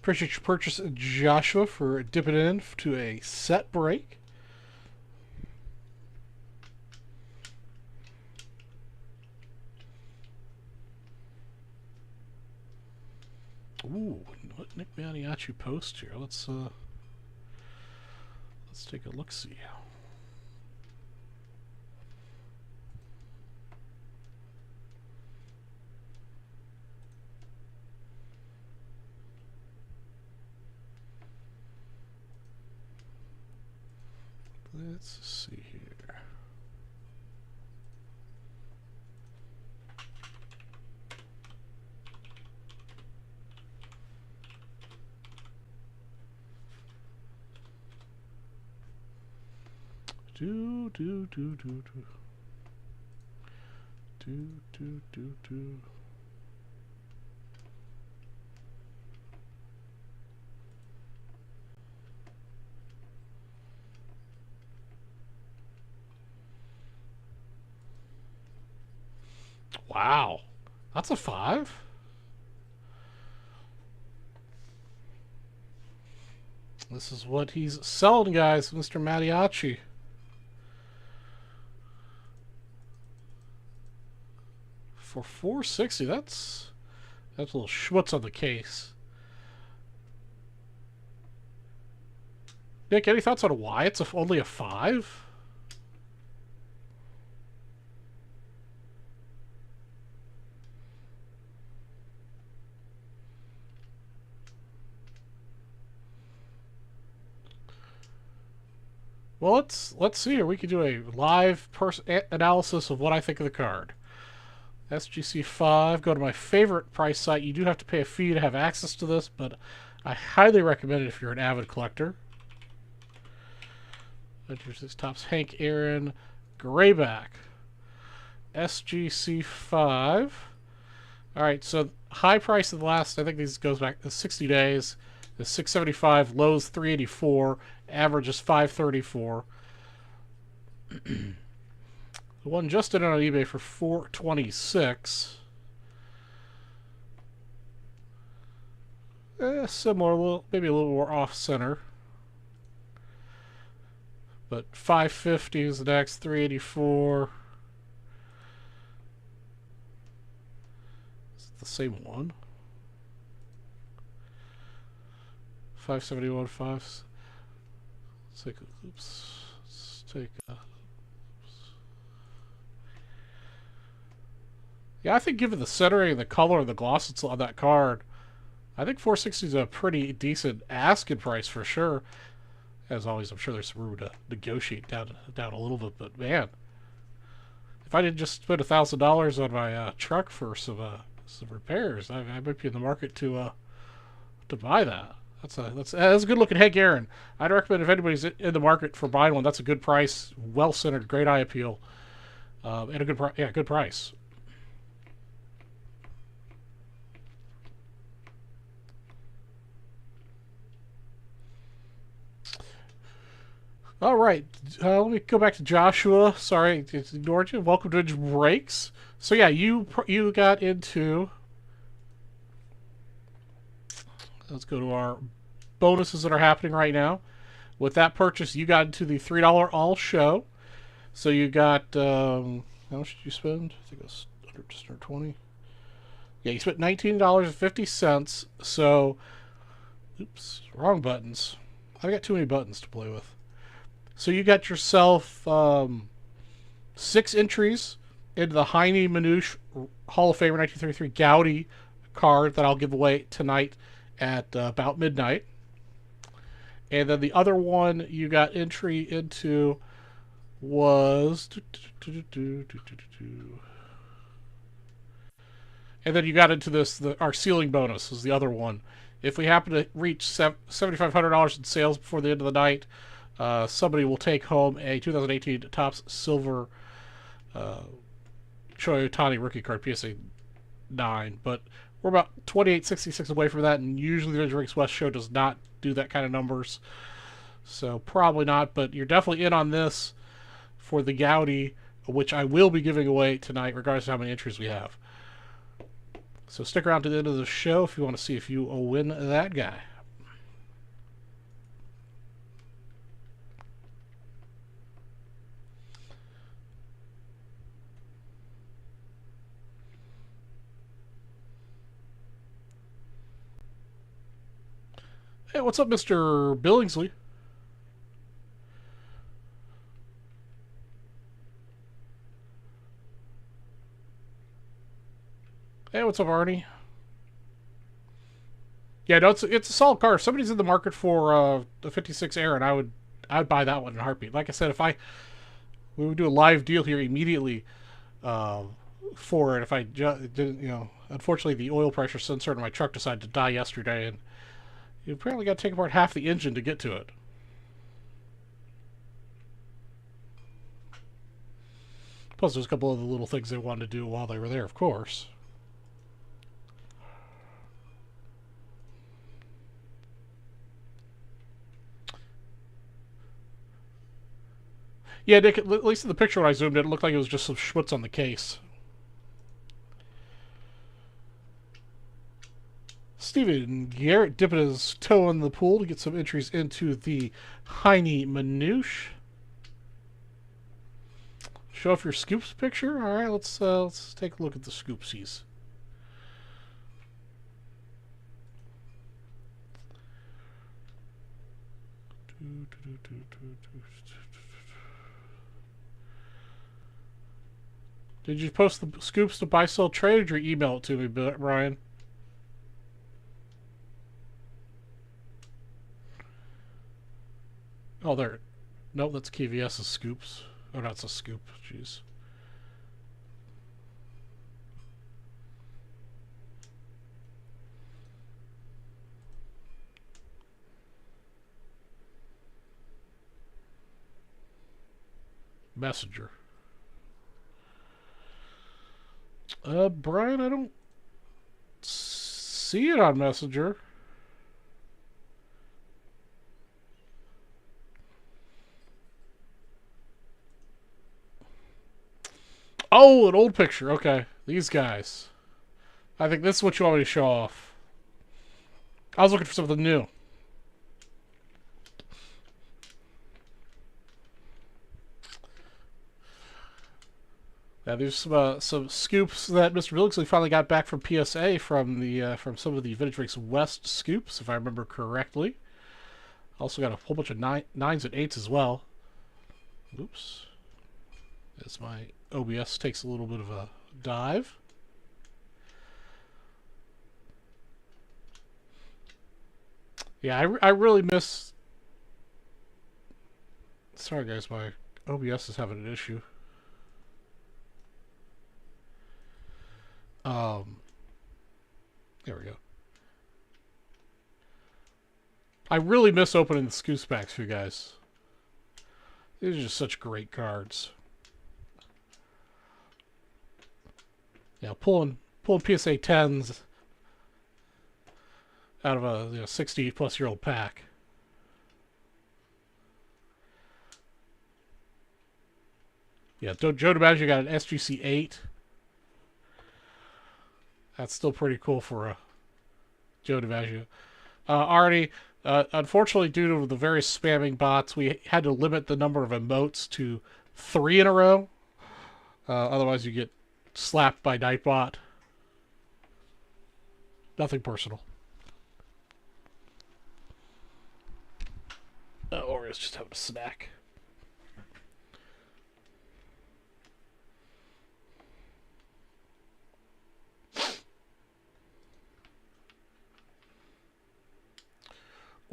A: Appreciate your purchase, Joshua, for dipping in to a set break. Ooh, what Nick Maniaci post here? Let's take a look-see. Let's see here. Wow, that's a 5. This is what he's selling, guys, Mr. Mariachi. For $460, that's a little schmutz on the case. Nick, any thoughts on why it's only a 5? Well, let's see here. We could do a live analysis of what I think of the card. SGC5. Go to my favorite price site. You do have to pay a fee to have access to this, but I highly recommend it if you're an avid collector. Here's Topps Hank Aaron Grayback. SGC5. All right, so high price of the last, I think these goes back to 60 days. The 675, lows 384, average is 534. The one just in on eBay for 426. Similar, maybe a little more off center. But 550 is the next, 384. Is it the same one? 571, 5. Let's take a, oops. Let's take a. Yeah, I think given the centering and the color and the gloss that's on that card, I think 460 is a pretty decent asking price for sure. As always, I'm sure there's some room to negotiate down a little bit, but man, if I didn't just spend $1,000 on my truck for some repairs, I might be in the market to buy that. That's a good looking Hank Aaron. I'd recommend if anybody's in the market for buying one, that's a good price, well centered, great eye appeal, and a good price. All right, let me go back to Joshua. Sorry, I ignored you. Welcome to Breaks. So yeah, you got into. Let's go to our bonuses that are happening right now. With that purchase, you got into the $3 all show. So you got how much did you spend? I think it was just under 20. Yeah, you spent $19.50. So, oops, wrong buttons. I got too many buttons to play with. So you got yourself 6 entries into the Heine Manouche Hall of Famer 1933 Gaudy card that I'll give away tonight at about midnight. And then the other one you got entry into was. And then you got into this, our ceiling bonus was the other one. If we happen to reach $7,500 in sales before the end of the night, somebody will take home a 2018 Topps Silver Shohei Ohtani rookie card, PSA 9. But we're about 28.66 away from that, and usually the Drinks West show does not do that kind of numbers. So probably not, but you're definitely in on this for the Gaudy, which I will be giving away tonight, regardless of how many entries we have. So stick around to the end of the show if you want to see if you win that guy. Hey, what's up, Mr. Billingsley? Hey, what's up, Arnie? Yeah, no, it's a solid car. If somebody's in the market for the 56 Aaron, I'd buy that one in a heartbeat. Like I said, we would do a live deal here immediately for it. If I didn't, unfortunately the oil pressure sensor in my truck decided to die yesterday, and you apparently got to take apart half the engine to get to it. Plus, there's a couple of the little things they wanted to do while they were there, of course. Yeah, Nick, at least in the picture when I zoomed in, it looked like it was just some schmutz on the case. Steven Garrett dipping his toe in the pool to get some entries into the Heine Manouche. Show off your Scoops picture. All right, let's take a look at the Scoopsies. Did you post the Scoops to buy, sell, trade, or email it to me, Brian? Oh, there. No, that's KVS's Scoops. Oh, that's a Scoop. Jeez. Messenger. Brian, I don't see it on Messenger. Oh, an old picture. Okay. These guys. I think this is what you want me to show off. I was looking for something new. Yeah, there's some scoops that Mr. Billingsley finally got back from PSA from some of the Vintage Race West scoops, if I remember correctly. Also got a whole bunch of 9s and 8s as well. Oops. As my OBS takes a little bit of a dive. Yeah, I really miss... Sorry guys, my OBS is having an issue. There we go. I really miss opening the Scoops packs for you guys. These are just such great cards. Yeah, pulling PSA 10s out of a 60-plus-year-old pack. Yeah, Joe DiMaggio got an SGC 8. That's still pretty cool for a Joe DiMaggio. Arnie, unfortunately, due to the various spamming bots, we had to limit the number of emotes to 3 in a row. Otherwise, you get slapped by Nightbot. Nothing personal. Oreo's just having a snack.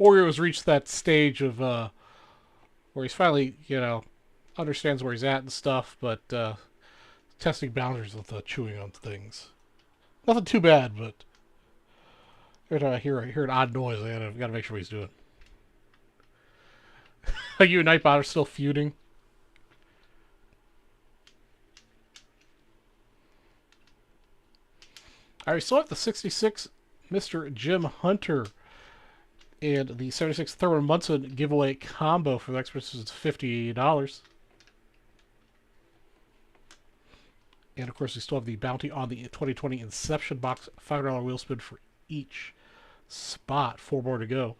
A: Oreo has reached that stage of where he's finally, understands where he's at and stuff, but testing boundaries with chewing on things. Nothing too bad, but every time I hear an odd noise, I've got to make sure what he's doing. You and Nightbot are still feuding. I still have the 66 Mr. Jim Hunter and the 76 Thurman Munson giveaway combo for the next person is $50. And of course, we still have the bounty on the 2020 Inception box, $5 wheel spin for each spot. 4 more to go.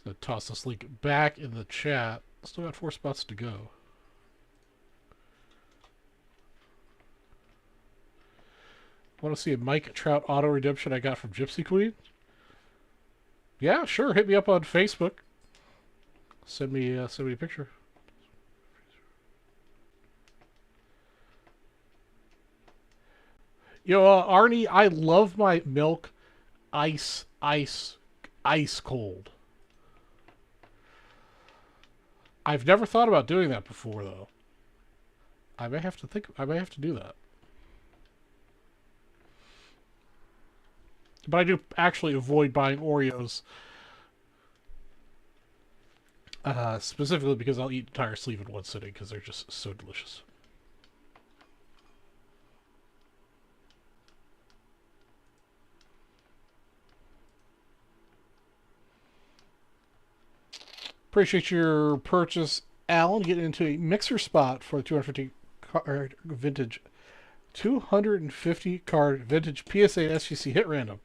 A: Going to toss this link back in the chat. Still got 4 spots to go. Want to see a Mike Trout auto redemption I got from Gypsy Queen? Yeah, sure. Hit me up on Facebook. Send me a picture. Arnie, I love my milk ice cold. I've never thought about doing that before, though. I may have to do that. But I do actually avoid buying Oreos. Specifically because I'll eat an entire sleeve in one sitting because they're just so delicious. Appreciate your purchase, Alan. Getting into a mixer spot for the 250 card vintage 250 card vintage PSA and SGC hit random.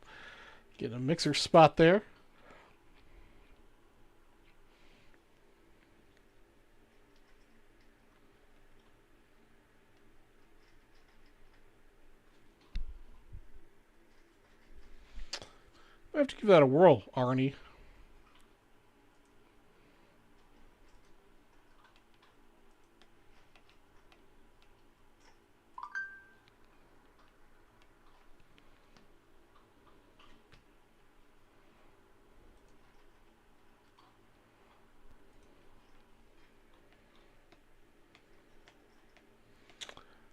A: Getting a mixer spot there. I have to give that a whirl, Arnie.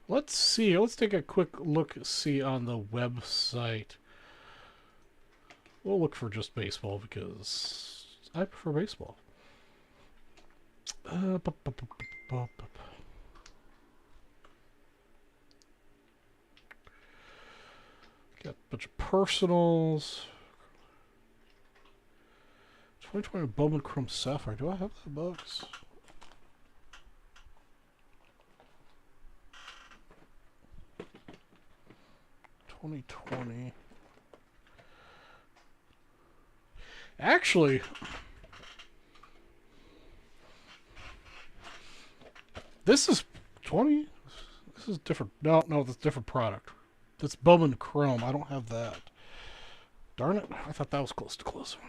A: Let's see. Let's take a quick look-see on the website. We'll look for just baseball because I prefer baseball. Got a bunch of personals. 2020 Bowman Chrome Sapphire. Do I have that box? $2020. Actually, this is 20. This is different. No, that's a different product. That's Bowman Chrome. I don't have that. Darn it! I thought that was close to closing.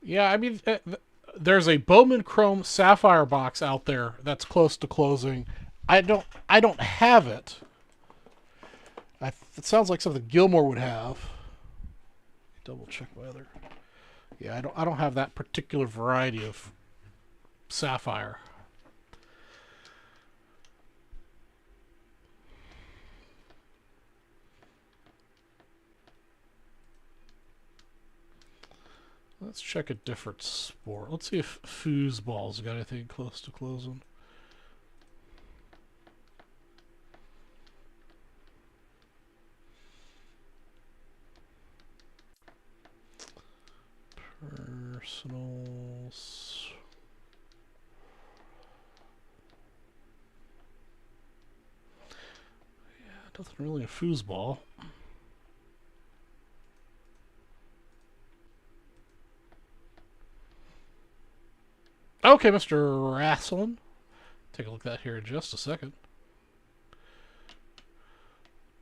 A: Yeah, I mean, there's a Bowman Chrome Sapphire box out there that's close to closing. I don't have it. It sounds like something Gilmore would have. Double check my other. Yeah, I don't have that particular variety of sapphire. Let's check a different sport. Let's see if foosball's got anything close to closing. Personals. Yeah, nothing really in foosball. Okay, Mr. Rasslin. Take a look at that here in just a second.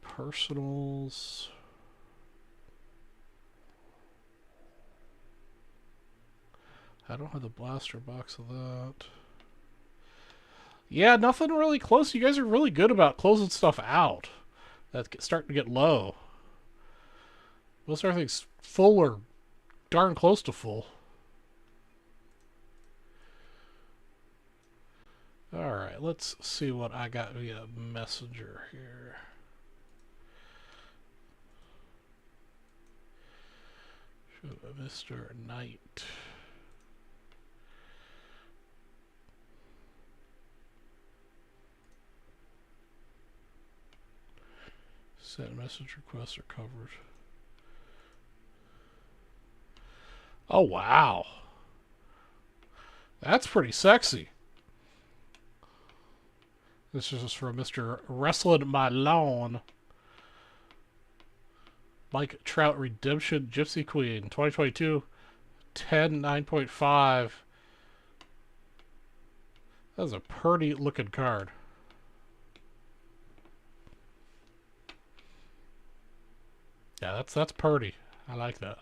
A: Personals. I don't have the blaster box of that. Yeah, nothing really close. You guys are really good about closing stuff out. That's starting to get low. Most everything's full or darn close to full. Alright, let's see what I got via Messenger here. Mr. Knight. Send message requests are covered. Oh, wow. That's pretty sexy. This is from Mr. Wrestling My Lawn. Mike Trout Redemption Gypsy Queen 2022 10 9.5. That's a pretty looking card. Yeah, that's pretty. I like that.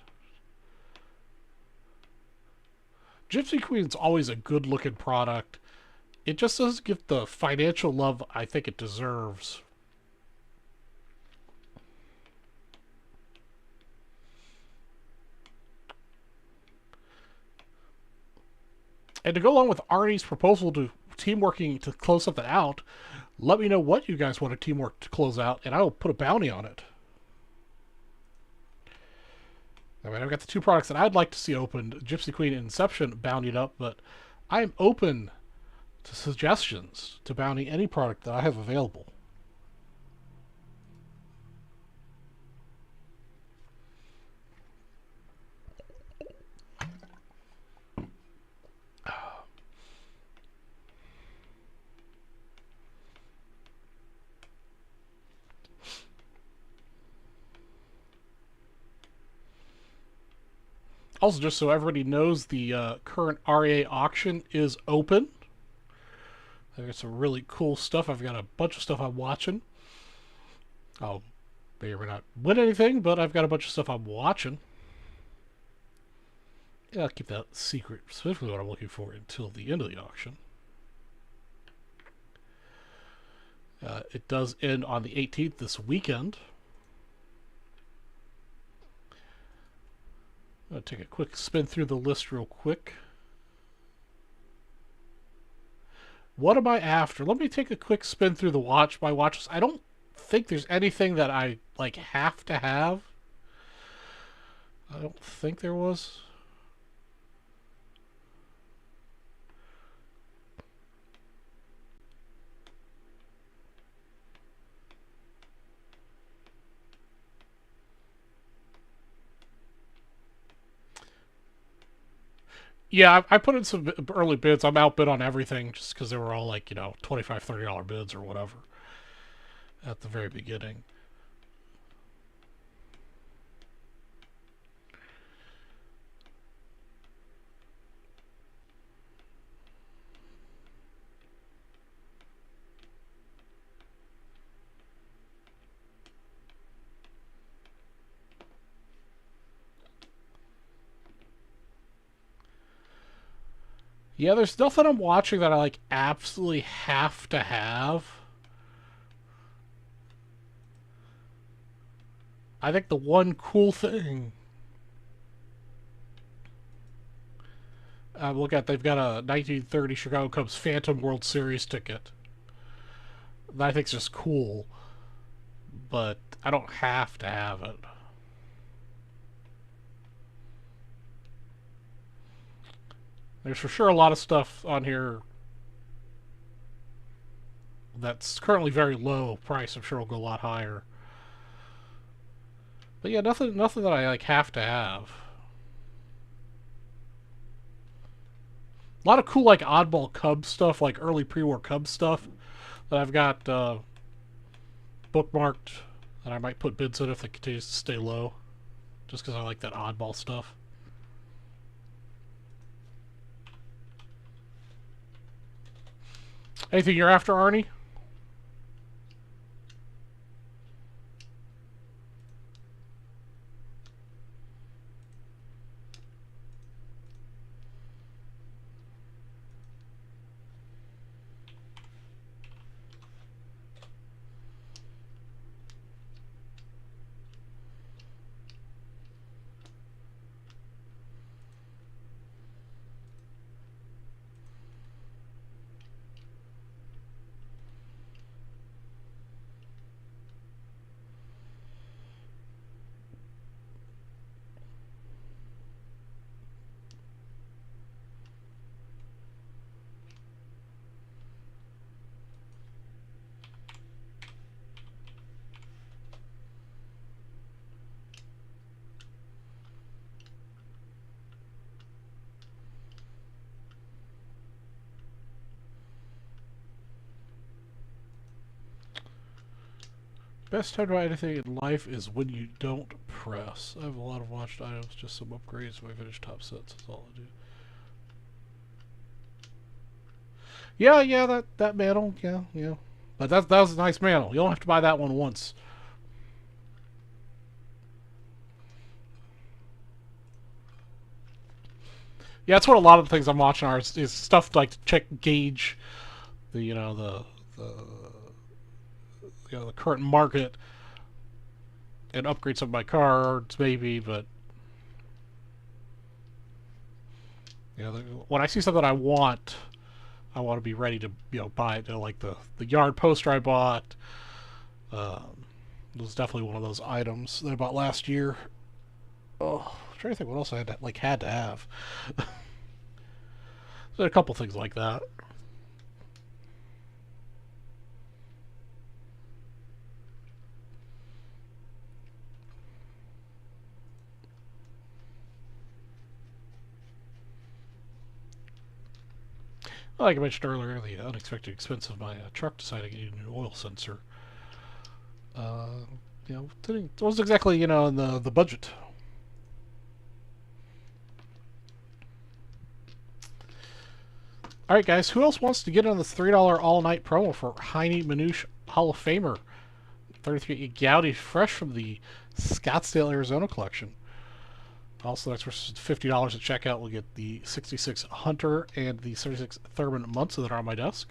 A: Gypsy Queen's always a good looking product. It just doesn't get the financial love I think it deserves. And to go along with Arnie's proposal to teamworking to close something out, let me know what you guys want to teamwork to close out, and I will put a bounty on it. I mean, I've got the two products that I'd like to see opened, Gypsy Queen and Inception, bountied up, but I am open to suggestions to bounty any product that I have available. Also, just so everybody knows, the current RA auction is open. I've got some really cool stuff. I've got a bunch of stuff I'm watching. I'll may or may not win anything, but I've got a bunch of stuff I'm watching. Yeah, I'll keep that secret, specifically what I'm looking for, until the end of the auction. It does end on the 18th this weekend. I'm going to take a quick spin through the list real quick. What am I after? Let me take a quick spin through my watch list. I don't think there's anything that I like have to have. I don't think there was. Yeah, I put in some early bids. I'm outbid on everything just because they were all like, $25, $30 bids or whatever at the very beginning. Yeah, there's nothing I'm watching that I like absolutely have to have. I think the one cool thing look at, they've got a 1930 Chicago Cubs Phantom World Series ticket. That I think's just cool, but I don't have to have it. There's for sure a lot of stuff on here that's currently very low price. I'm sure it'll go a lot higher. But yeah, nothing that I like have to have. A lot of cool like oddball Cub stuff, like early pre-war Cub stuff that I've got bookmarked, and I might put bids in if it continues to stay low, just because I like that oddball stuff. Anything you're after, Arnie? Best time to buy anything in life is when you don't press. I have a lot of watched items, just some upgrades when I finish top sets. That's all I do. Yeah, that mantle, yeah. But that was a nice mantle. You don't have to buy that one once. Yeah, that's what a lot of the things I'm watching are is stuff like to check gauge the the current market and upgrade some of my cards maybe, but when I see something I want to be ready to buy it. Like the yard poster I bought was definitely one of those items that I bought last year. Oh, I'm trying to think what else I had to have. So a couple things like that. Like I mentioned earlier, the unexpected expense of my truck deciding to get a new oil sensor. Uh, it wasn't exactly in the budget. All right, guys. Who else wants to get on this $3 all-night promo for Heine Manouche Hall of Famer 33 Goudy, fresh from the Scottsdale, Arizona collection? Also, that's for $50 at checkout. We'll get the 66 Hunter and the 76 Thurman Munson that are on my desk.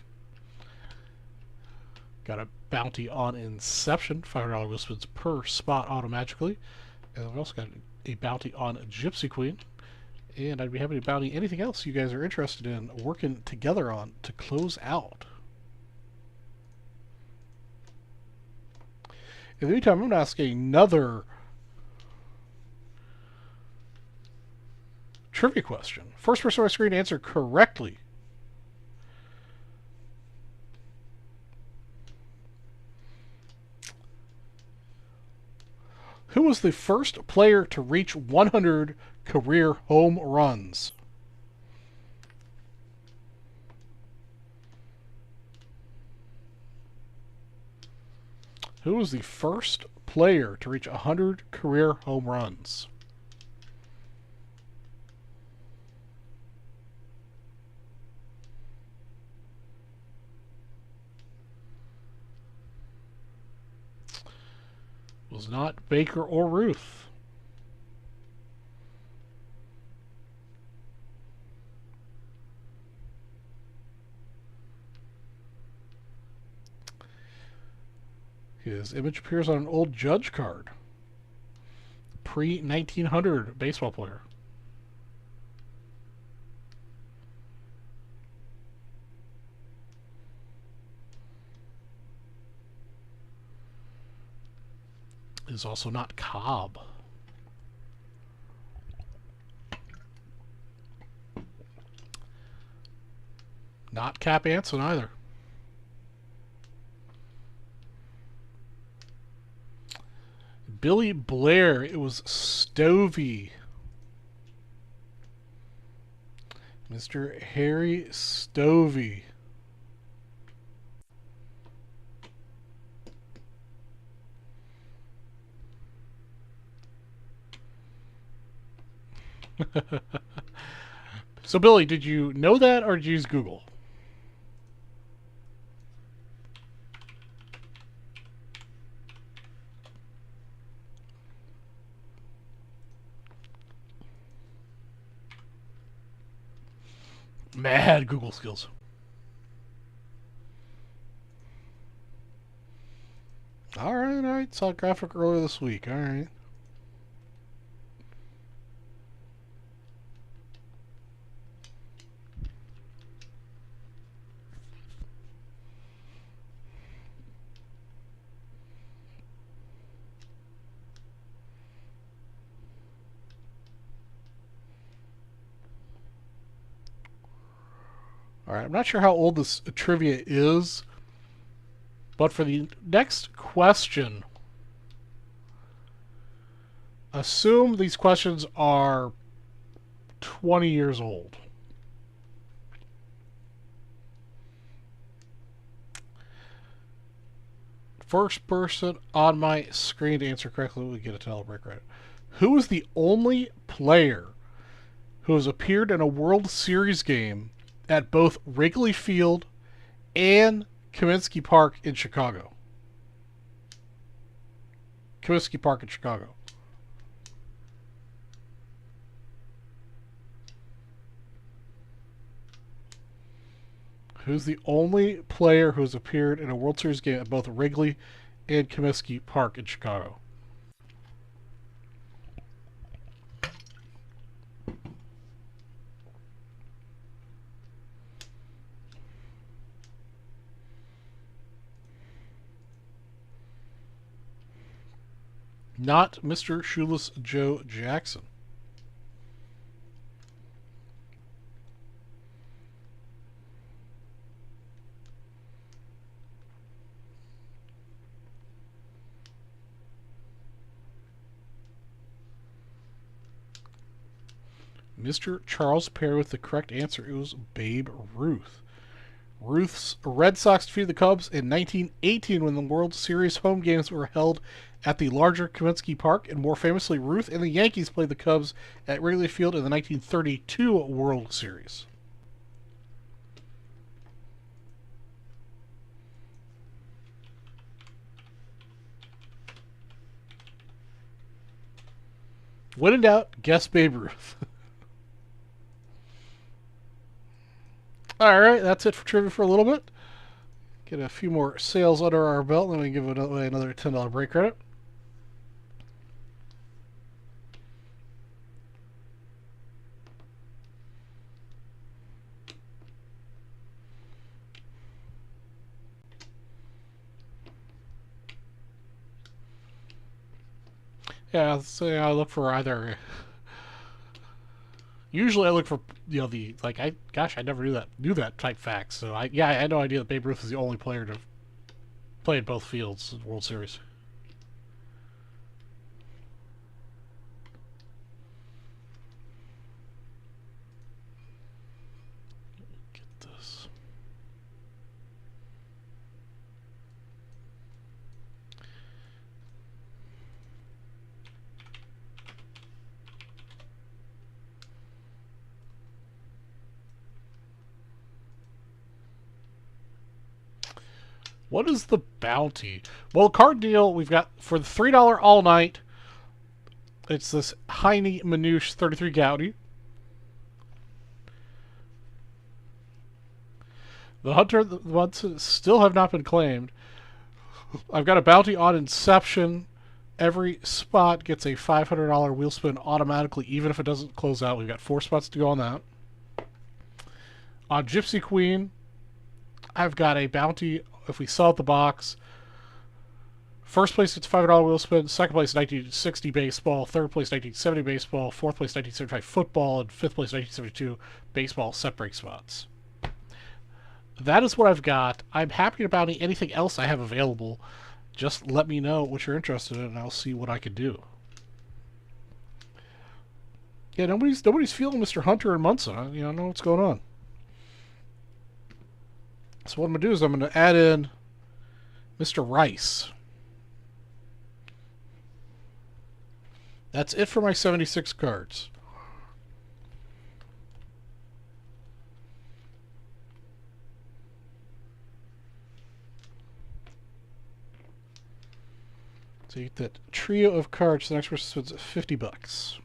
A: Got a bounty on Inception, $500 wheel spins per spot automagically. And we also got a bounty on Gypsy Queen. And I'd be happy to bounty anything else you guys are interested in working together on to close out. In the meantime, I'm going to ask another trivia question. First person on my screen to answer correctly who was the first player to reach 100 career home runs? Who was the first player to reach 100 career home runs? It was not Baker or Ruth. His image appears on an old Judge card. pre-1900 baseball player. Is also not Cobb. Not Cap Anson either. Billy Blair. It was Stovey. Mr. Harry Stovey. So, Billy, did you know that or did you use Google? Mad Google skills. Alright. Saw a graphic earlier this week. Alright. Alright, I'm not sure how old this trivia is, but for the next question, assume these questions are 20 years old. First person on my screen to answer correctly will get a $10 break credit. Who is the only player who has appeared in a World Series game at both Wrigley Field and Comiskey Park in Chicago? Comiskey Park in Chicago. Who's the only player who has appeared in a World Series game at both Wrigley and Comiskey Park in Chicago? Not Mr. Shoeless Joe Jackson. Mr. Charles Perry with the correct answer. It was Babe Ruth. Ruth's Red Sox defeated the Cubs in 1918 when the World Series home games were held at the larger Comiskey Park, and more famously, Ruth and the Yankees played the Cubs at Wrigley Field in the 1932 World Series. When in doubt, guess Babe Ruth. Alright, that's it for trivia for a little bit. Get a few more sales under our belt, and then we give away another $10 break credit. Yeah, so I look for either. Usually, I look for the like. I never knew that type facts. So I had no idea that Babe Ruth is the only player to play in both fields in the World Series. Get this. What is the bounty? Well, card deal we've got for the $3 all night. It's this Heine Manouche 33 Gaudy. The Hunter ones still have not been claimed. I've got a bounty on Inception Every spot gets a $500 wheel spin automatically, even if it doesn't close out. We've got 4 spots to go on that. On Gypsy Queen, I've got a bounty. If we sell out the box, first place gets a $500 wheel spin, second place 1960 baseball, third place 1970 baseball, fourth place 1975 football, and fifth place 1972 baseball set break spots. That is what I've got. I'm happy to bounty anything else I have available. Just let me know what you're interested in, and I'll see what I can do. Yeah, nobody's feeling Mr. Hunter and Munson. I don't know what's going on. So what I'm going to do is I'm going to add in Mr. Rice. That's it for my 76 cards. So you get that trio of cards. The next person spends $50.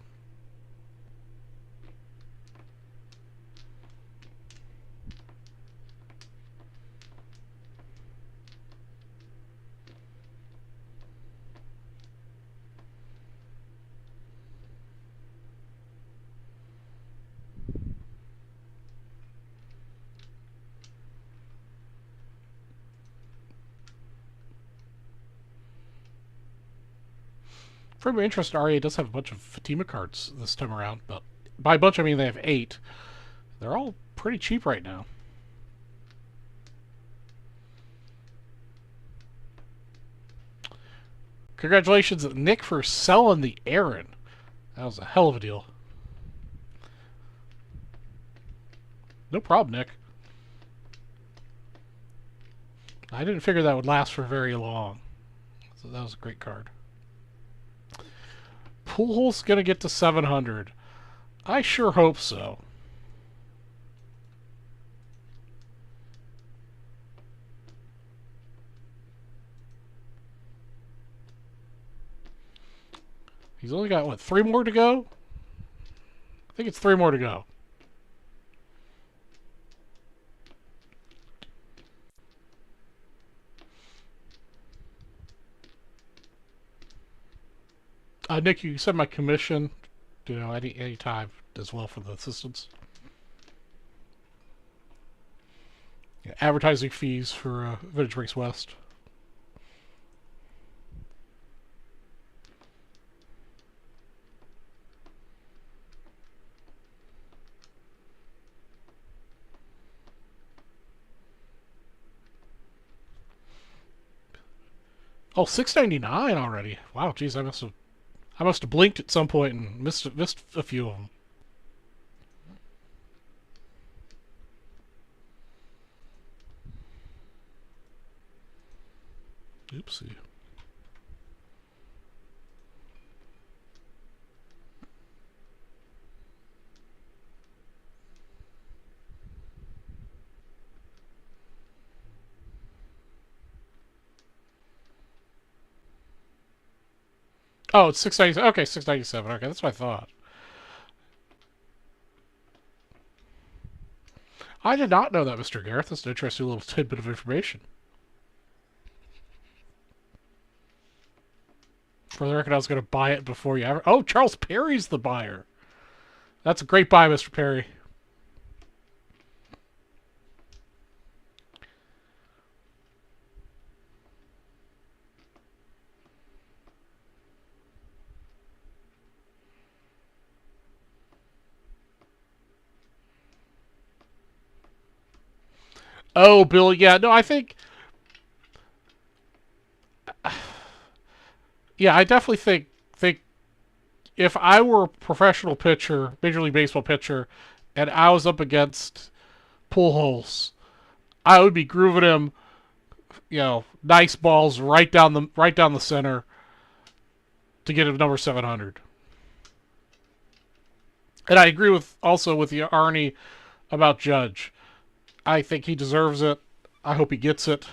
A: For my interest, RA does have a bunch of Fatima cards this time around, but by a bunch I mean they have 8. They're all pretty cheap right now. Congratulations, Nick, for selling the Aaron. That was a hell of a deal. No problem, Nick. I didn't figure that would last for very long. So that was a great card. Pujols gonna get to 700. I sure hope so. He's only got, what, 3 more to go? I think it's 3 more to go. Nick, you said my commission, any time as well for the assistance. Yeah, advertising fees for Vintage Race West. Oh, $6.99 already. Wow, geez, I must have blinked at some point and missed a few of them. Oopsie. Oh, it's $6.97. Okay, $6.97. Okay, that's what I thought. I did not know that, Mr. Gareth. That's an interesting little tidbit of information. For the record, I was going to buy it before you ever... Oh, Charles Perry's the buyer. That's a great buy, Mr. Perry. Oh, Bill, yeah. No, I think... Yeah, I definitely think if I were a professional pitcher, Major League Baseball pitcher, and I was up against Pujols, I would be grooving him, nice balls right down the center to get him number 700. And I agree with Arnie about Judge. I think he deserves it. I hope he gets it.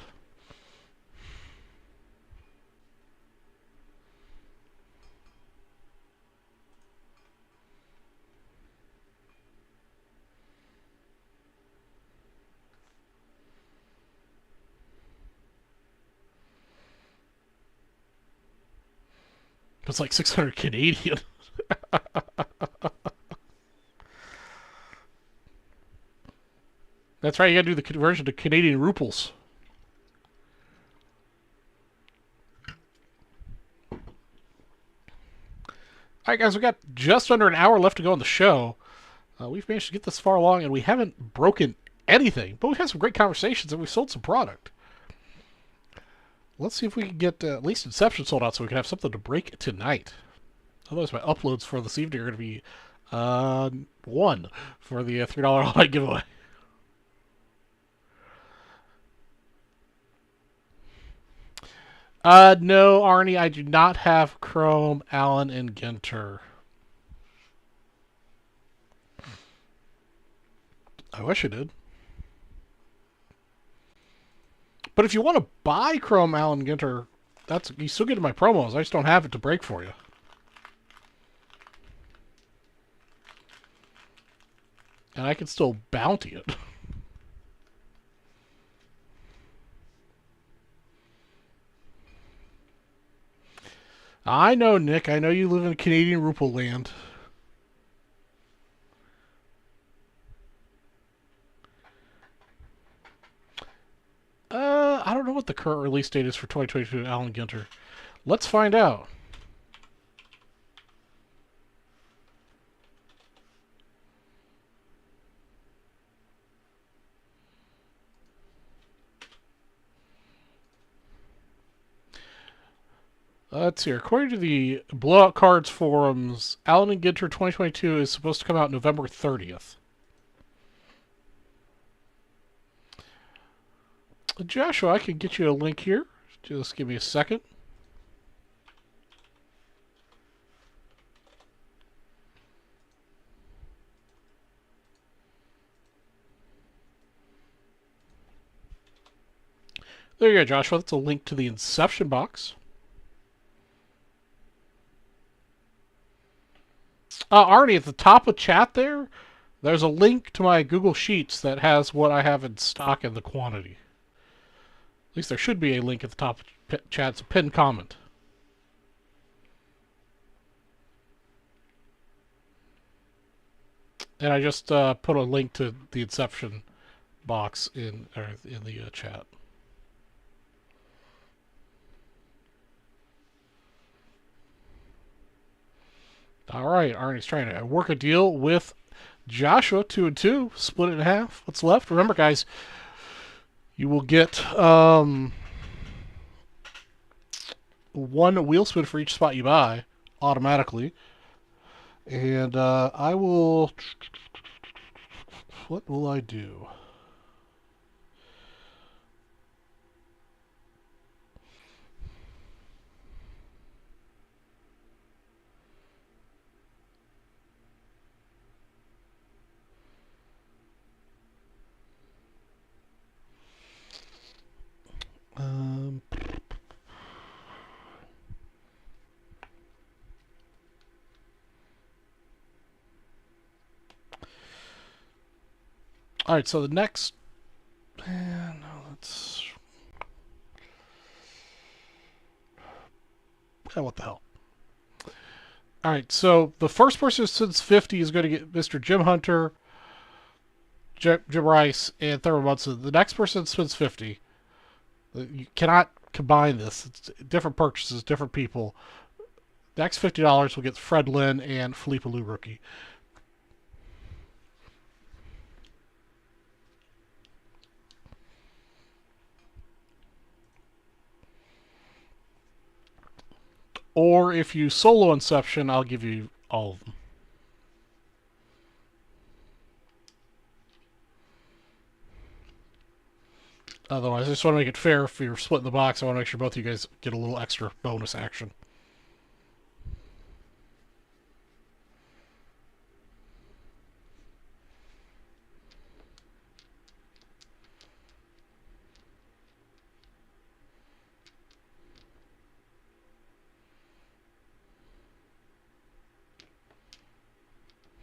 A: It's like 600 Canadian. That's right, you gotta do the conversion to Canadian ruples. Alright, guys, we got just under an hour left to go on the show. We've managed to get this far along, and we haven't broken anything, but we've had some great conversations, and we've sold some product. Let's see if we can get at least Inception sold out so we can have something to break tonight. Otherwise, my uploads for this evening are going to be one for the $3 all-night giveaway. No, Arnie, I do not have Chrome, Allen, and Ginter. I wish I did. But if you want to buy Chrome, Allen, Ginter, you still get my promos. I just don't have it to break for you. And I can still bounty it. I know, Nick. I know you live in Canadian Ruple land. I don't know what the current release date is for 2022 Allen Ginter. Let's find out. Let's see. According to the Blowout Cards forums, Allen and Ginter 2022 is supposed to come out November 30th. Joshua, I can get you a link here. Just give me a second. There you go, Joshua. That's a link to the Inception box. Arnie, at the top of chat there's a link to my Google Sheets that has what I have in stock and the quantity. At least there should be a link at the top of chat. It's a pinned comment. And I just put a link to the Inception box in the chat. All right, Arnie's trying to work a deal with Joshua, 2 and 2, split it in half. What's left? Remember, guys, you will get one wheel spin for each spot you buy automatically. And I will... What will I do? All right, so the next... no, let's... what the hell? All right, so the first person who sends 50 is going to get Mr. Jim Hunter, Jim Rice, and Thurman Munson. The next person spends 50. You cannot combine this. It's different purchases, different people. The next $50 will get Fred Lynn and Felipe Lou rookie. Or if you solo Inception, I'll give you all of them. Otherwise, I just want to make it fair. If you're splitting the box, I want to make sure both of you guys get a little extra bonus action.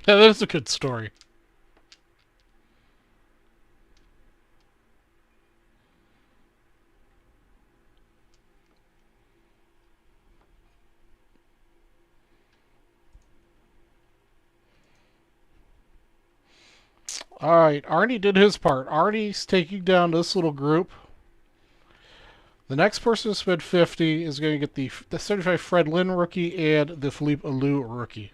A: Yeah, that's a good story. Alright, Arnie did his part. Arnie's taking down this little group. The next person to spend 50 is going to get the 75 Fred Lynn rookie and the Philippe Alou rookie.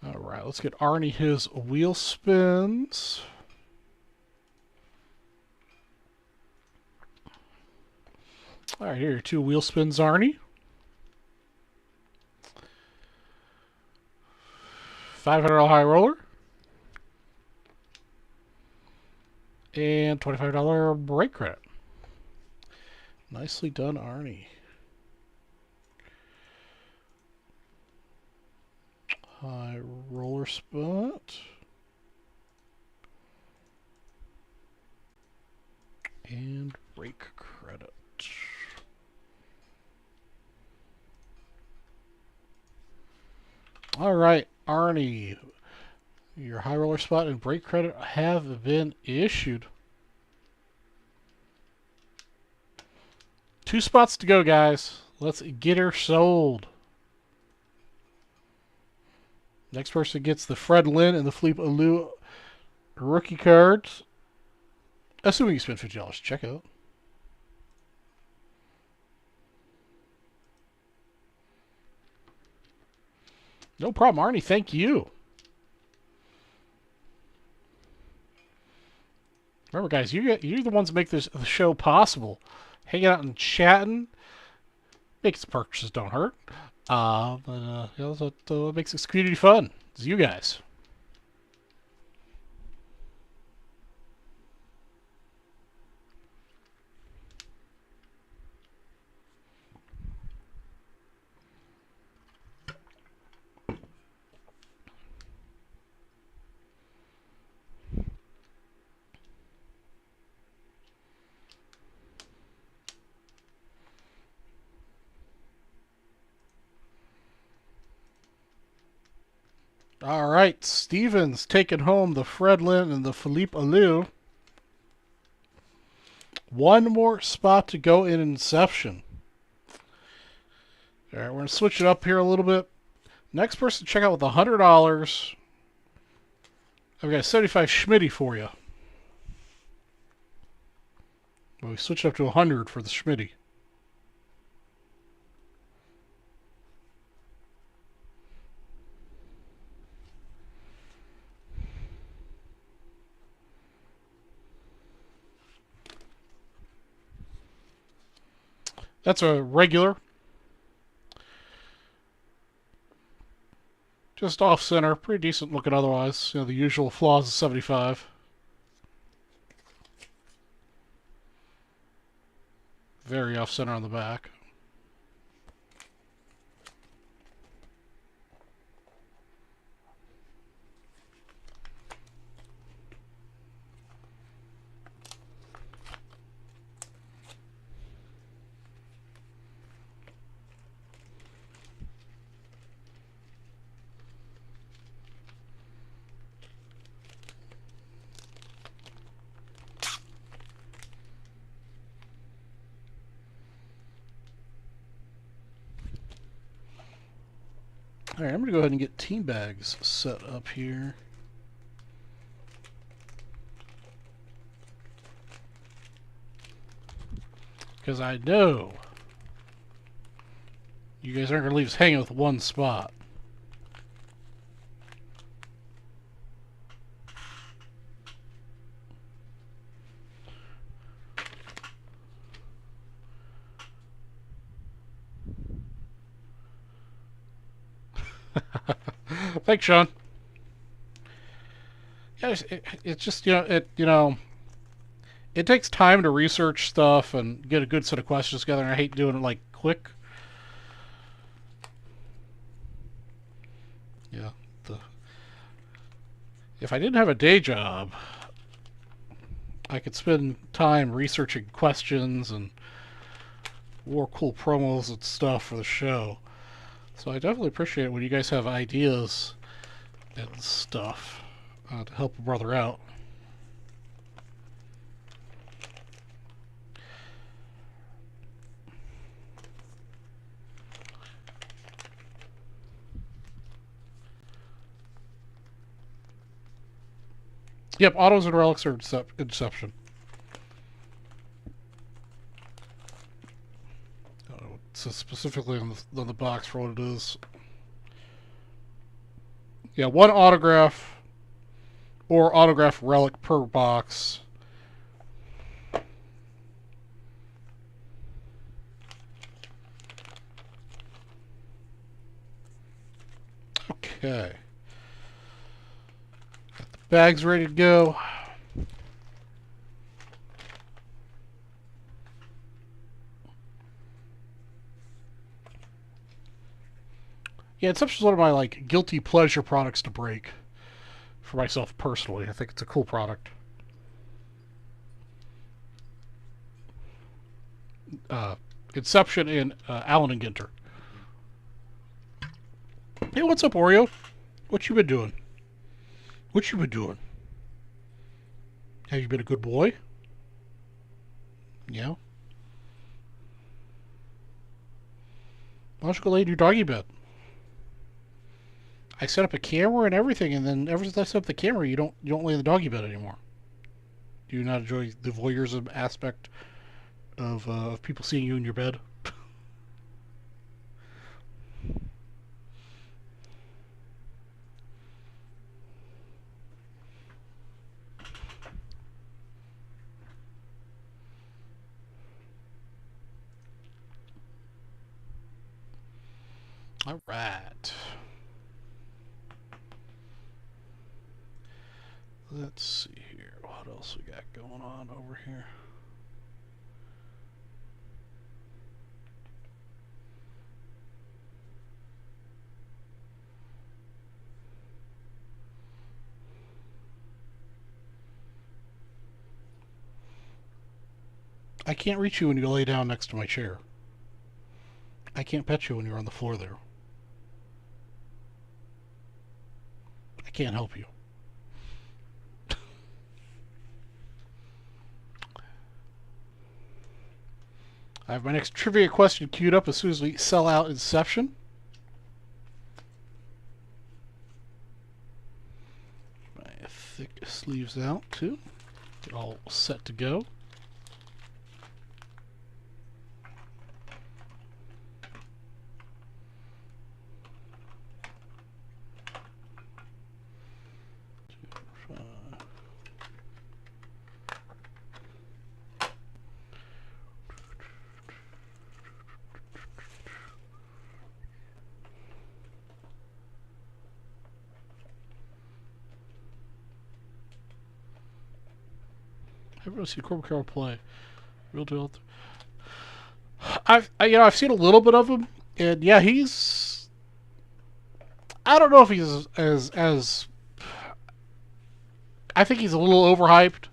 A: Alright, let's get Arnie his wheel spins. Alright, here are your 2 wheel spins, Arnie. $500 high roller. And $25 break credit. Nicely done, Arnie. High roller spot. And break credit. Alright, Arnie. Your high roller spot and break credit have been issued. 2 spots to go, guys. Let's get her sold. Next person gets the Fred Lynn and the Philippe Alou rookie cards. Assuming you spend $50 to check out. No problem, Arnie. Thank you. Remember, guys, you're the ones that make the show possible. Hanging out and chatting makes the purchases don't hurt. But you know, that's what makes this community fun. It's you guys. All right, Stevens taking home the Fred Lynn and the Philippe Alou. 1 more spot to go in Inception. All right, we're going to switch it up here a little bit. Next person to check out with $100. I've got a 75 Schmitty for you. Well, we switched up to 100 for the Schmitty. That's a regular. Just off center. Pretty decent looking otherwise. You know, the usual flaws of 75. Very off center on the back. Alright, I'm going to go ahead and get team bags set up here. Because I know you guys aren't going to leave us hanging with 1 spot. Thanks, Sean. Yeah, it's just it takes time to research stuff and get a good set of questions together. And I hate doing it like quick. Yeah. If I didn't have a day job, I could spend time researching questions and more cool promos and stuff for the show. So I definitely appreciate it when you guys have ideas and stuff to help a brother out. Yep, autos and relics are Inception. So specifically on the box for what it is. Yeah, one autograph or autograph relic per box. Okay. Got the bags ready to go. Yeah, Inception's one of my like guilty pleasure products to break for myself personally. I think it's a cool product. Inception and Allen and Ginter. Hey, what's up, Oreo? What you been doing? What you been doing? Have you been a good boy? Yeah. Why don't you go lay in your doggy bed? I set up a camera and everything, and then ever since I set up the camera, you don't lay in the doggy bed anymore. Do you not enjoy the voyeurism aspect of people seeing you in your bed? All right. Let's see here. What else we got going on over here? I can't reach you when you lay down next to my chair. I can't pet you when you're on the floor there. I can't help you. I have my next trivia question queued up as soon as we sell out Inception. My thick sleeves out too. Get all set to go. Everyone see Corbin Carroll play. Real deal. I've seen a little bit of him, and yeah, he's. I don't know if he's as. I think he's a little overhyped,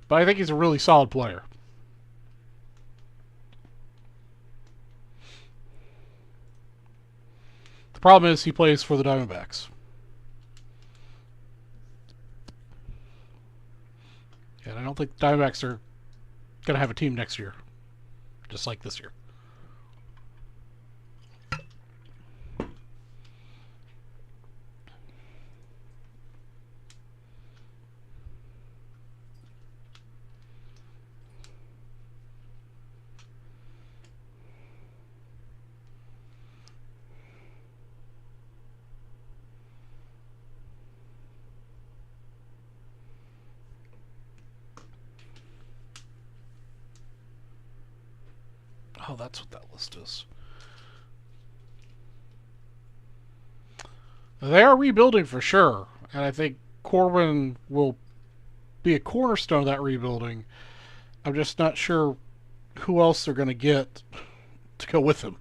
A: but I think he's a really solid player. The problem is he plays for the Diamondbacks. And I don't think the Diamondbacks are going to have a team next year, just like this year. Oh, that's what that list is. They are rebuilding for sure, and I think Corbin will be a cornerstone of that rebuilding. I'm just not sure who else they're going to get to go with him.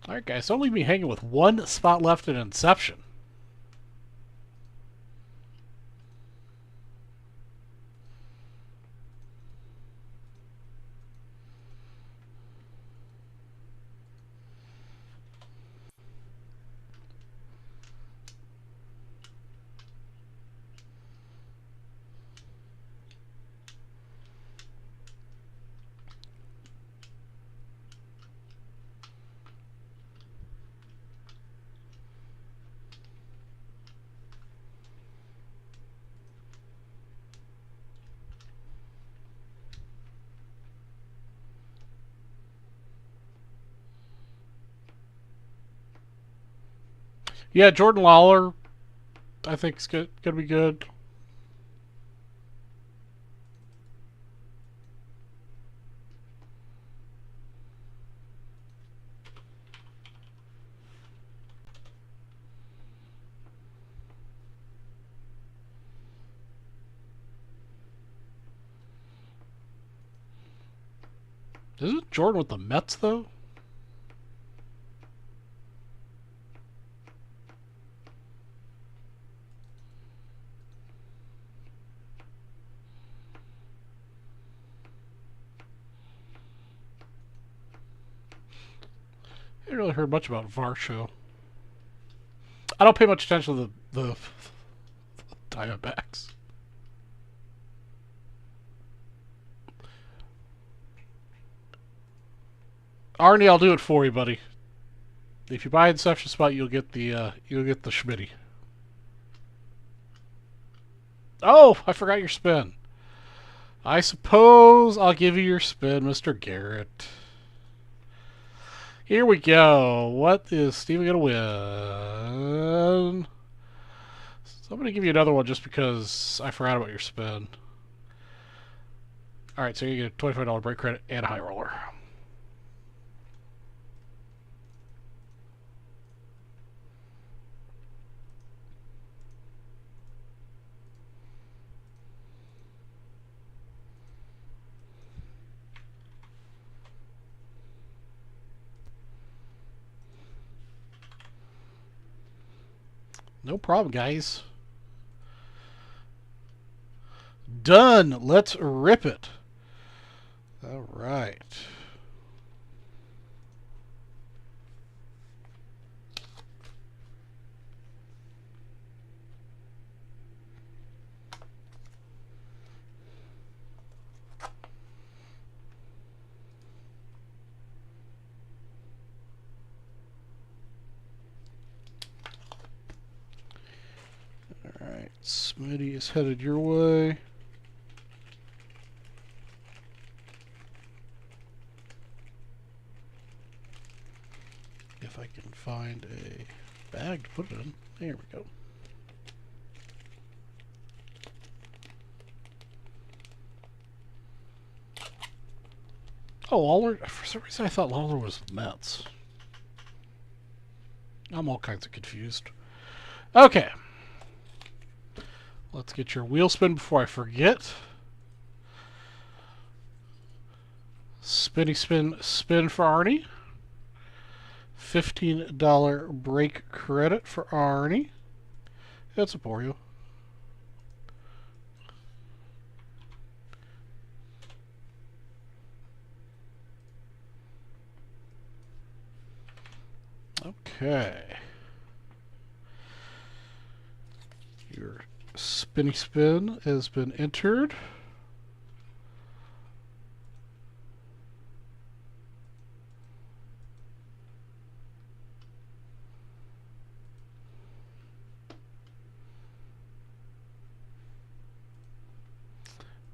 A: Alright, guys, don't leave me hanging with one spot left in Inception. Yeah, Jordan Lawler, I think, is going to be good. Isn't Jordan with the Mets, though? I haven't really heard much about Varsho. I don't pay much attention to the Diamondbacks. Arnie, I'll do it for you, buddy. If you buy Inception spot, you'll get the Schmitty. Oh, I forgot your spin. I suppose I'll give you your spin, Mr. Garrett. Here we go. What is Steven going to win? So I'm going to give you another one just because I forgot about your spin. Alright, so you get a $25 break credit and a high roller. No problem, guys. Done. Let's rip it. All right. Alright, Smitty is headed your way. If I can find a bag to put it in. There we go. Oh, Lawler. For some reason I thought Lawler was Mets. I'm all kinds of confused. Okay. Let's get your wheel spin before I forget. Spinny spin for Arnie. $15 break credit for Arnie. That's a for you. Okay. Your spinny spin has been entered.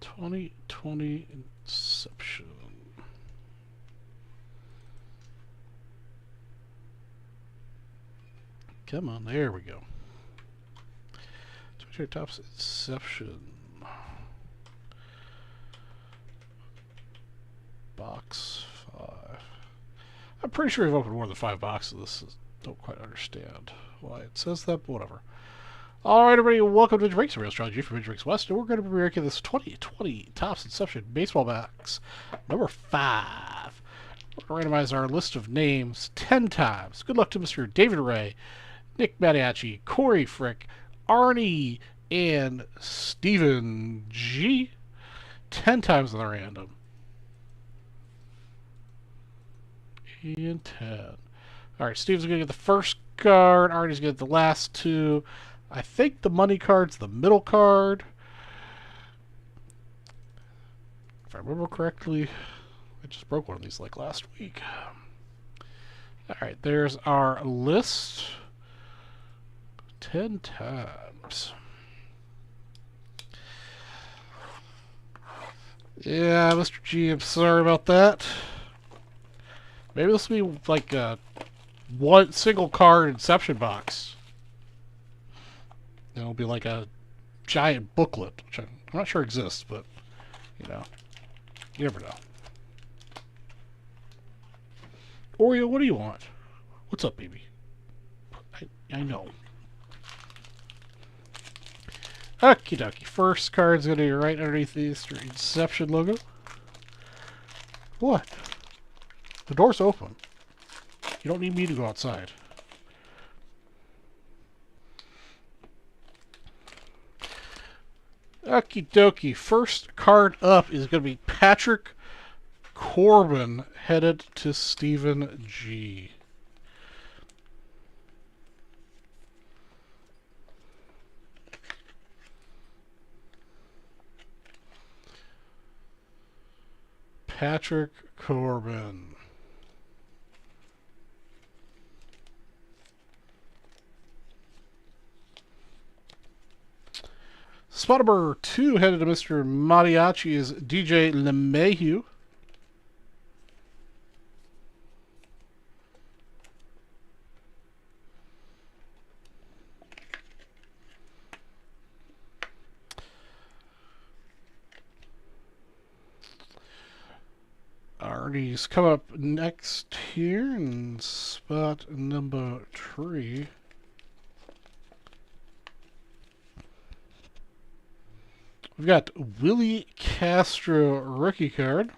A: $20 Inception. Come on, there we go. Twitter Tops Inception. Box 5. I'm pretty sure we've opened more than 5 boxes. This is, don't quite understand why it says that, but whatever. Alright, everybody, welcome to Drake's Real Strategy for Drake's West, and we're going to be ranking this 2020 Tops Inception Baseball Box number 5. We'll randomize our list of names 10 times. Good luck to Mr. David Ray, Nick Mariachi, Corey Frick, Arnie, and Stephen G. 10 times on the random. And 10. Alright, Steve's going to get the first card. Arnie's going to get the last two. I think the money card's the middle card. If I remember correctly, I just broke one of these like last week. Alright, there's our list. 10 times. Yeah, Mr. G, I'm sorry about that. Maybe this will be like a one single card Inception box. It'll be like a giant booklet, which I'm not sure exists, but you know, you never know. Oreo, what do you want? What's up, baby? I know. Okie dokie. First card's going to be right underneath the Inception logo. What? The door's open. You don't need me to go outside. Okie dokie. First card up is going to be Patrick Corbin, headed to Stephen G. Patrick Corbin. Spot number 2 headed to Mr. Mariachi is DJ LeMahieu. Arnie's come up next here in spot number 3. We've got Willie Castro rookie card.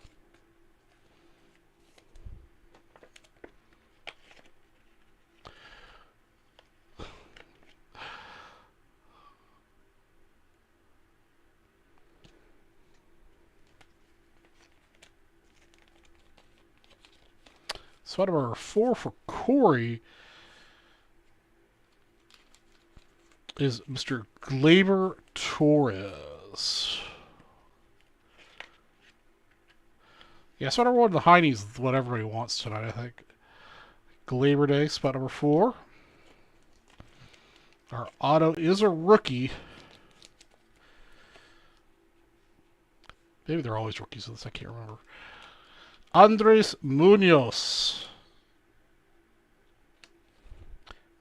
A: Spot number 4 for Corey is Mr. Gleyber Torres. Yeah, spot number 1 the Heine's is what everybody wants tonight, I think. Gleyber Day, spot number 4. Our auto is a rookie. Maybe they're always rookies, I can't remember. Andres Munoz.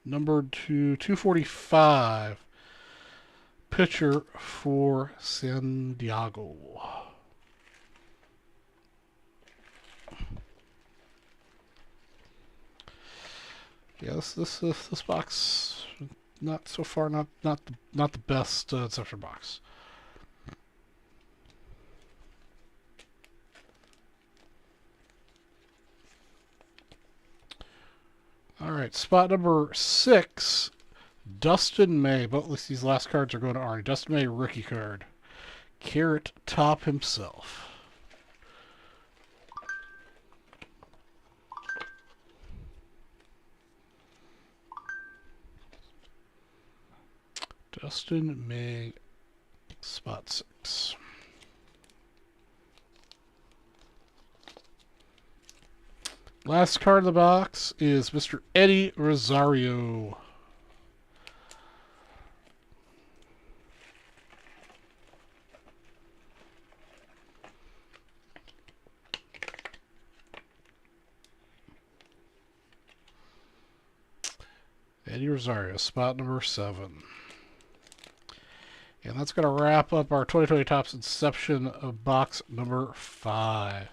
A: Number 245. Pitcher for San Diego. Yeah, this box not so far not the best Inception box. Alright, spot number 6, Dustin May. Both these last cards are going to Arnie. Dustin May, rookie card. Carrot Top himself. Dustin May, spot 6. Last card of the box is Mr. Eddie Rosario. Eddie Rosario, spot number 7. And that's going to wrap up our 2020 Topps Inception of box number 5.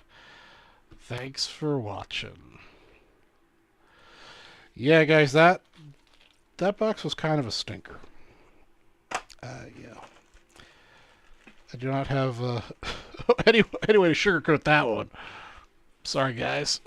A: Thanks for watching. Yeah, guys, that box was kind of a stinker. Yeah. I do not have any way to sugarcoat that one. Sorry, guys.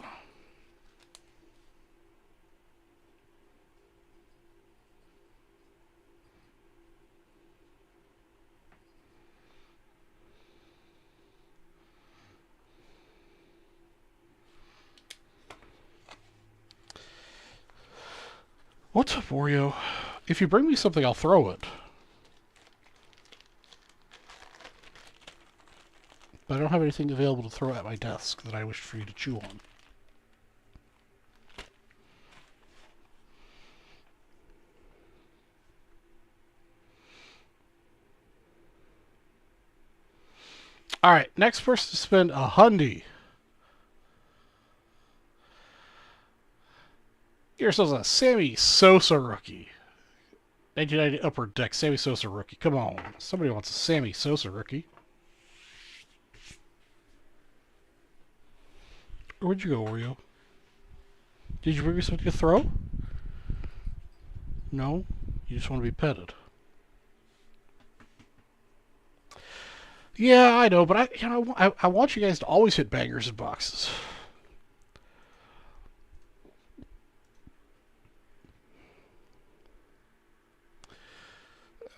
A: What's up, Oreo? If you bring me something, I'll throw it. But I don't have anything available to throw at my desk that I wish for you to chew on. Alright, next person to spend $100. Here's a Sammy Sosa rookie. 1990 upper deck, Sammy Sosa rookie. Come on. Somebody wants a Sammy Sosa rookie. Where'd you go, Oreo? Did you bring me something to throw? No? You just want to be petted. Yeah, I know, but I want you guys to always hit bangers in boxes.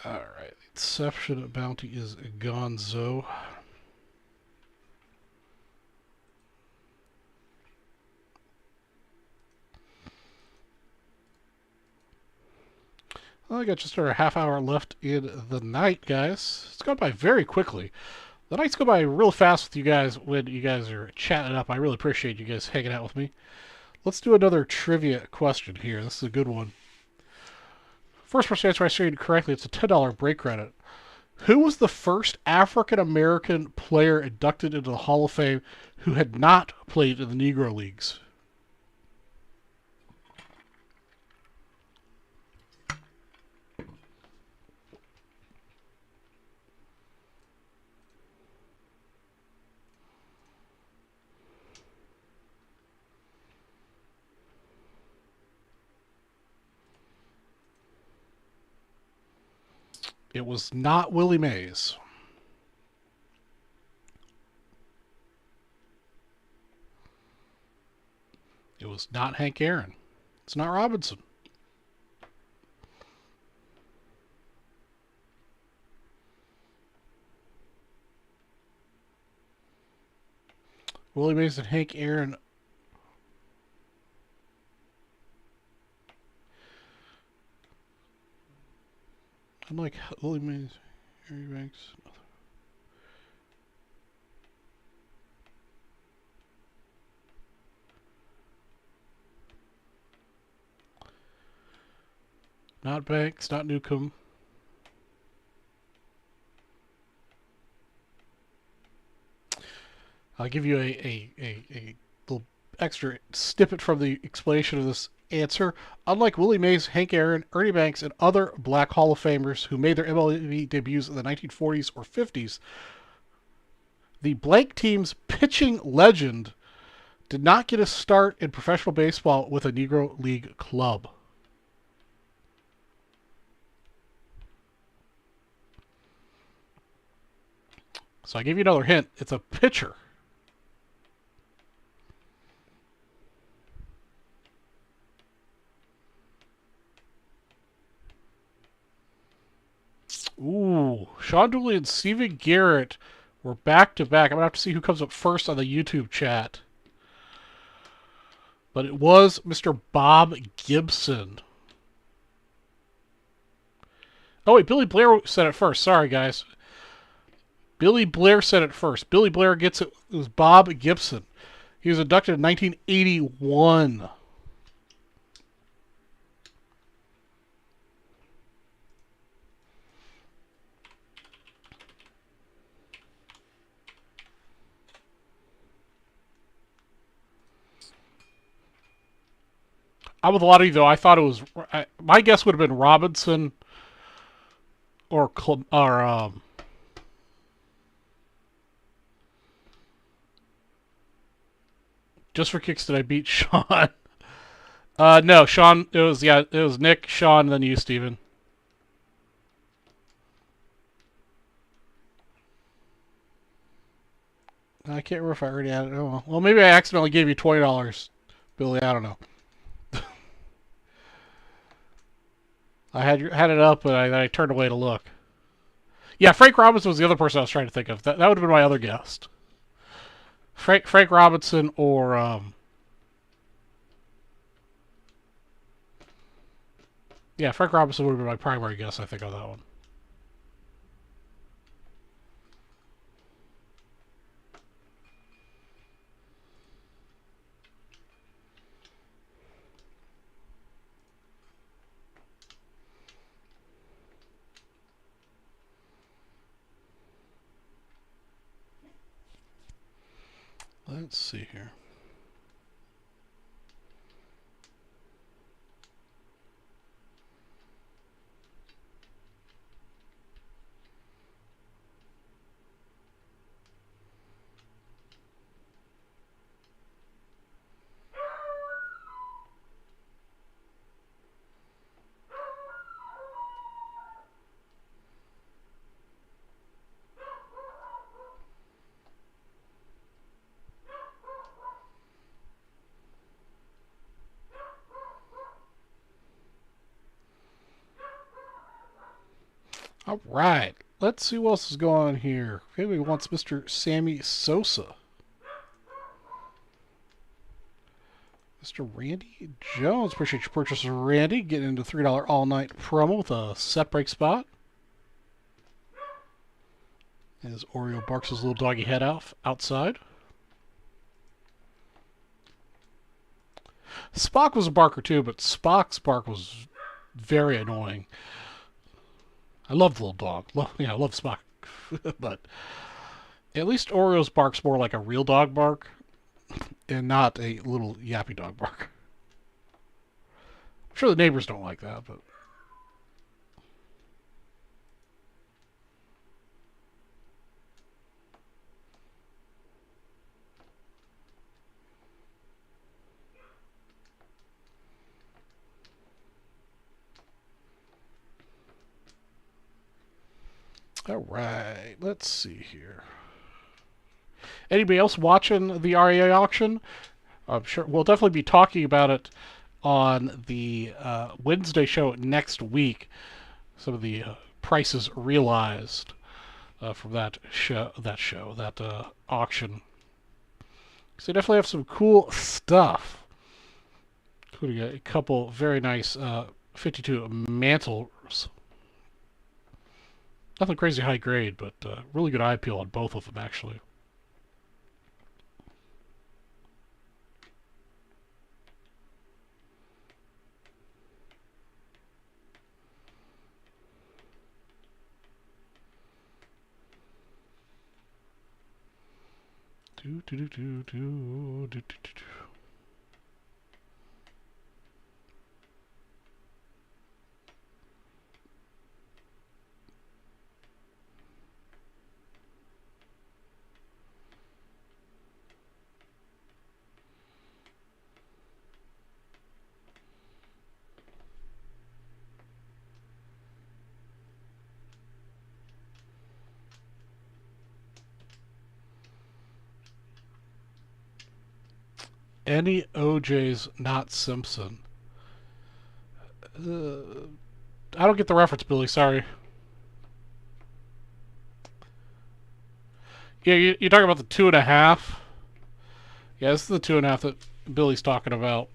A: Alright, exception bounty is Gonzo. Well, I got just over a half hour left in the night, guys. It's gone by very quickly. The nights go by real fast with you guys when you guys are chatting up. I really appreciate you guys hanging out with me. Let's do another trivia question here. This is a good one. First person to answer I stated correctly, it's a $10 break credit. Who was the first African-American player inducted into the Hall of Fame who had not played in the Negro Leagues? It was not Willie Mays. It was not Hank Aaron. It's not Robinson. Willie Mays and Hank Aaron. Unlike Willie Mays, Harry Banks. Not Banks, not Newcomb. I'll give you a little extra snippet from the explanation of this answer. Unlike Willie Mays, Hank Aaron, Ernie Banks, and other black Hall of Famers who made their MLB debuts in the 1940s or 50s, the blank team's pitching legend did not get a start in professional baseball with a Negro League club. So I give you another hint. It's a pitcher. Ooh, Sean Dooley and Steven Garrett were back to back. I'm going to have to see who comes up first on the YouTube chat. But it was Mr. Bob Gibson. Oh, wait, Billy Blair said it first. Sorry, guys. Billy Blair said it first. Billy Blair gets it. It was Bob Gibson. He was inducted in 1981. I'm with a lot of you, though. I thought it was... my guess would have been Robinson or just for kicks did I beat Sean? No, Sean. It was Nick, Sean, and then you, Steven. I can't remember if I already had it. Oh, well, maybe I accidentally gave you $20, Billy. I don't know. I had it up, but I turned away to look. Yeah, Frank Robinson was the other person I was trying to think of. That would have been my other guest. Frank Robinson or Yeah, Frank Robinson would have been my primary guess, I think, on that one. Let's see here. All right. Let's see what else is going on here. Okay, we want Mr. Sammy Sosa. Mr. Randy Jones. Appreciate your purchase, Randy. Getting into $3 all-night promo with a set break spot. As Oreo barks his little doggy head outside. Spock was a barker too, but Spock's bark was very annoying. I love the little dog. I love Spock. But at least Oreo's bark's more like a real dog bark and not a little yappy dog bark. I'm sure the neighbors don't like that, but... All right, let's see here. Anybody else watching the REA auction? I'm sure we'll definitely be talking about it on the Wednesday show next week. Some of the prices realized from that auction. So they definitely have some cool stuff, including a couple very nice 52 mantles. Nothing crazy high grade, but really good eye appeal on both of them, actually. Any OJ's not Simpson. I don't get the reference, Billy. Sorry. Yeah, you're talking about the 2.5. Yeah, this is the 2.5 that Billy's talking about.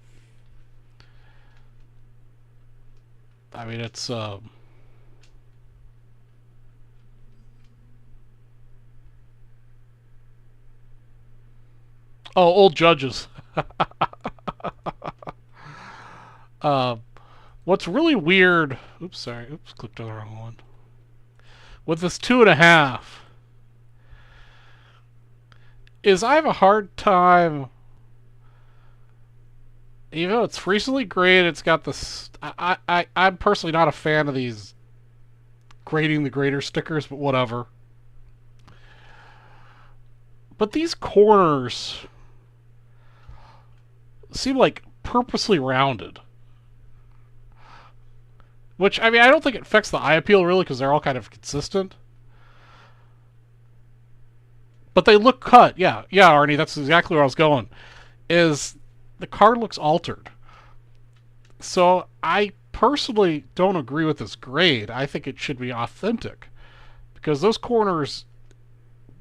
A: I mean, it's oh, old judges. What's really weird... Oops, sorry. Oops, clicked on the wrong one. With this 2.5 is I have a hard time... Even though it's recently graded, it's got this... I'm personally not a fan of these grading the grader stickers, but whatever. But these corners seem like purposely rounded. Which, I mean, I don't think it affects the eye appeal, really, because they're all kind of consistent. But they look cut. Yeah, Arnie, that's exactly where I was going. Is the card looks altered. So I personally don't agree with this grade. I think it should be authentic. Because those corners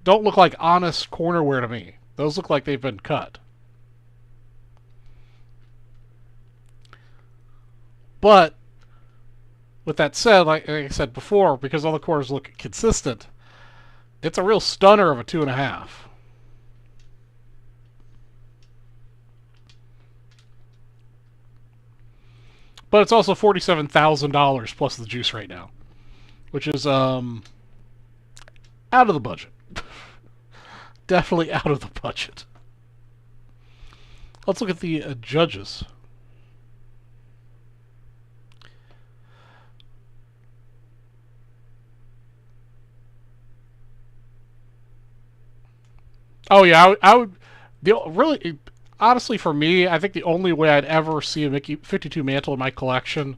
A: don't look like honest cornerware to me. Those look like they've been cut. But With that said, like I said before, because all the quarters look consistent, it's a real stunner of a 2.5. But it's also $47,000 plus the juice right now, which is out of the budget. Definitely out of the budget. Let's look at the judges. Oh yeah, I would. Really, honestly, for me, I think the only way I'd ever see a Mickey 52 mantle in my collection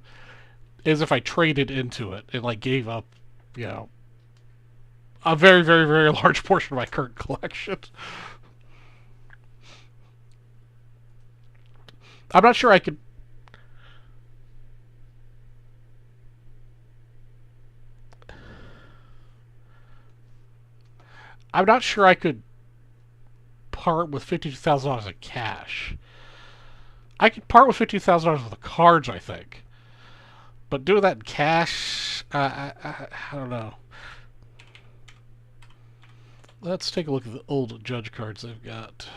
A: is if I traded into it and like gave up, you know, a very, very, very large portion of my current collection. I'm not sure I could. I'm not sure I could part with $52,000 in cash. I could part with $52,000 worth of cards, I think. But doing that in cash, I don't know. Let's take a look at the old judge cards they've got.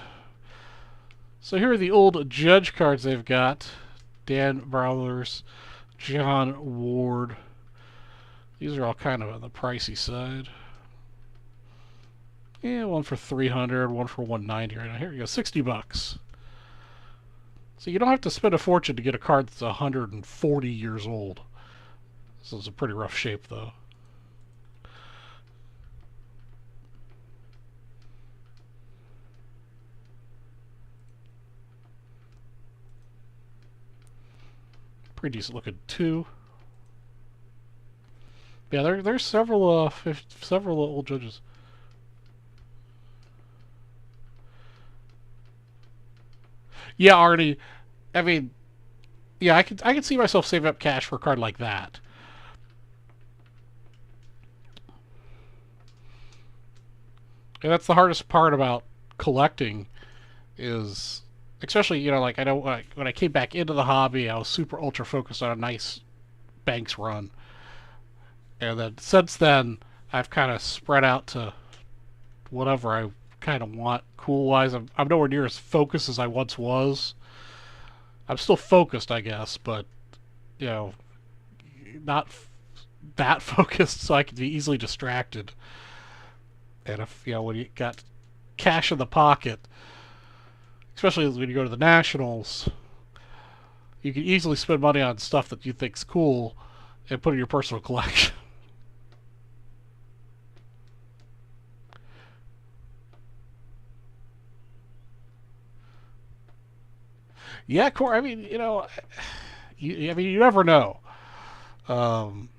A: So here are the old judge cards they've got. Dan Brawlers, John Ward. These are all kind of on the pricey side. Yeah, one for 300, one for 190 right now. Here you go, 60 bucks. So you don't have to spend a fortune to get a card that's 140 years old. This is a pretty rough shape, though. Pretty decent looking too. Yeah, there's several several old judges. Yeah, Arnie. I mean, yeah, I could see myself saving up cash for a card like that. And that's the hardest part about collecting is, especially, you know, like I know when I came back into the hobby, I was super ultra focused on a nice Banks run. And then since then, I've kind of spread out to whatever I kind of want cool wise. I'm nowhere near as focused as I once was. I'm still focused, I guess, but you know, not that focused, so I can be easily distracted. And if you know when you got cash in the pocket, especially when you go to the nationals, you can easily spend money on stuff that you think's cool and put in your personal collection. Yeah, Corey. I mean, you know, I mean, you never know. Um,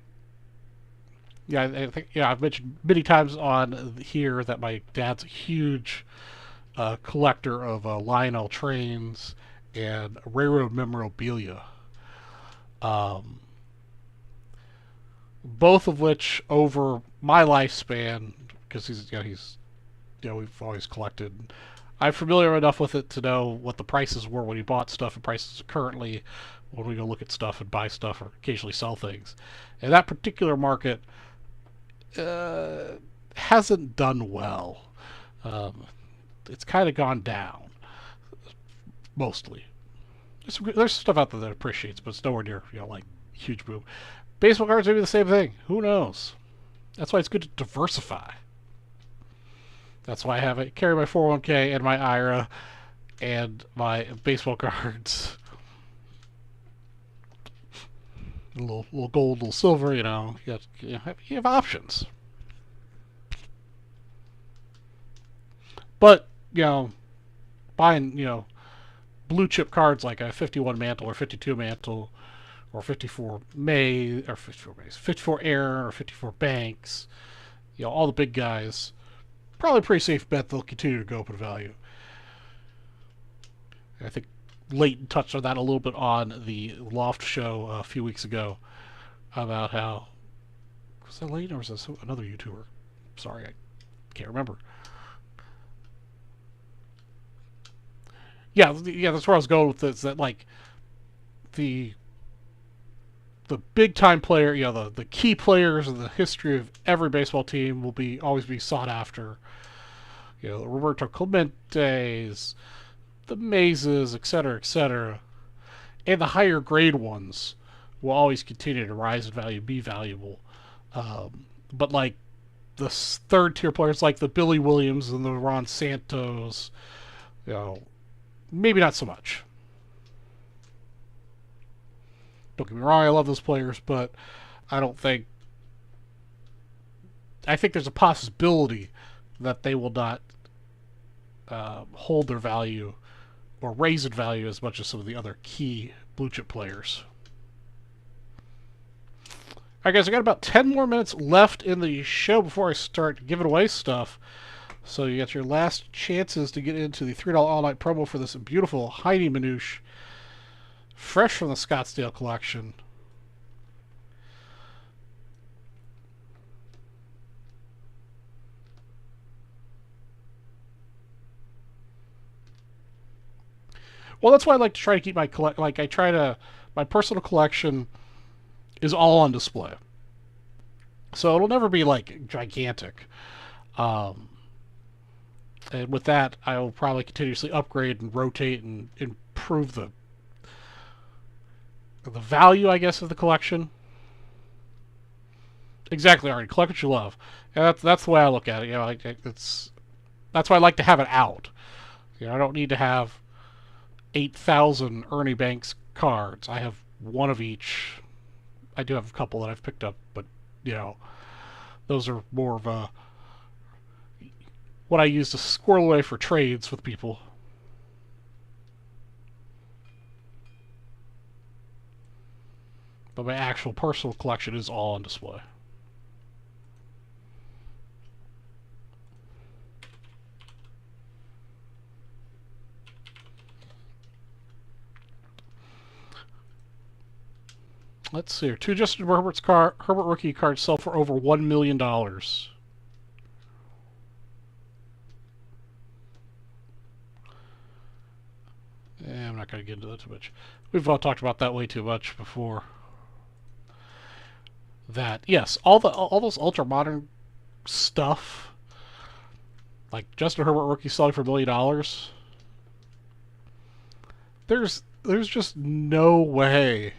A: yeah, I think I've mentioned many times on here that my dad's a huge collector of Lionel trains and railroad memorabilia. Um, both of which over my lifespan, because we've always collected. I'm familiar enough with it to know what the prices were when he bought stuff and prices currently when we go look at stuff and buy stuff or occasionally sell things. And that particular market hasn't done well. Um, it's kind of gone down, mostly. There's stuff out there that appreciates, but it's nowhere near, you know, like huge boom. Baseball cards may be the same thing. Who knows? That's why it's good to diversify. That's why I have it. Carry my 401k and my IRA and my baseball cards. A little gold, a little silver, you know. You have options. But, you know, buying, you know, blue chip cards like a 51 mantle or 52 mantle or 54 May or 54 Mays, 54 Aaron or 54 Banks, you know, all the big guys. Probably a pretty safe bet they'll continue to go up in value. I think Leighton touched on that a little bit on the Loft show a few weeks ago about how, was that Leighton or was that another YouTuber? Sorry, I can't remember. Yeah, that's where I was going with this. That like the the big time player, the key players in the history of every baseball team will always be sought after. Roberto Clemente's, the Mazes, etc., etc., and the higher grade ones will always continue to rise in value, be valuable. But like the third tier players, like the Billy Williams and the Ron Santos, maybe not so much. Don't get me wrong, I love those players, but I think there's a possibility that they will not hold their value or raise in value as much as some of the other key blue chip players. Alright guys, I got about 10 more minutes left in the show before I start giving away stuff. So you got your last chances to get into the $3 all-night promo for this beautiful Heidi Manouche, fresh from the Scottsdale collection. Well, that's why I like to try to keep my my personal collection is all on display. So it'll never be like gigantic. And with that, I will probably continuously upgrade and rotate and improve the value, I guess, of the collection. Exactly, Arnie. Collect what you love. And that's the way I look at it. That's why I like to have it out. I don't need to have 8,000 Ernie Banks cards. I have one of each. I do have a couple that I've picked up, but those are more of what I use to squirrel away for trades with people. But my actual personal collection is all on display. Let's see here. 2 Justin Herbert rookie cards sell for over $1 million. I'm not going to get into that too much. We've all talked about that way too much before. That, yes, all those ultra modern stuff, like Justin Herbert rookie selling for $1 million. There's just no way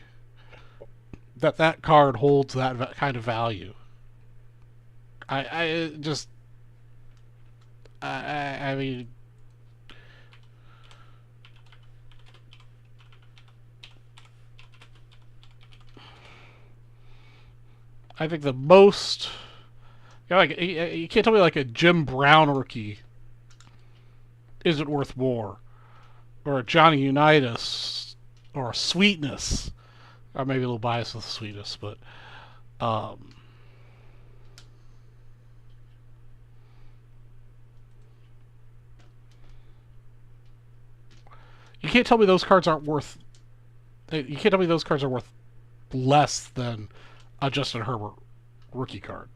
A: that card holds that kind of value. I mean, I think the most, like, you can't tell me like a Jim Brown rookie isn't worth more, or a Johnny Unitas, or a Sweetness. Or maybe a little biased with the Sweetness, but you can't tell me those cards aren't worth. You can't tell me those cards are worth less than a Justin Herbert rookie card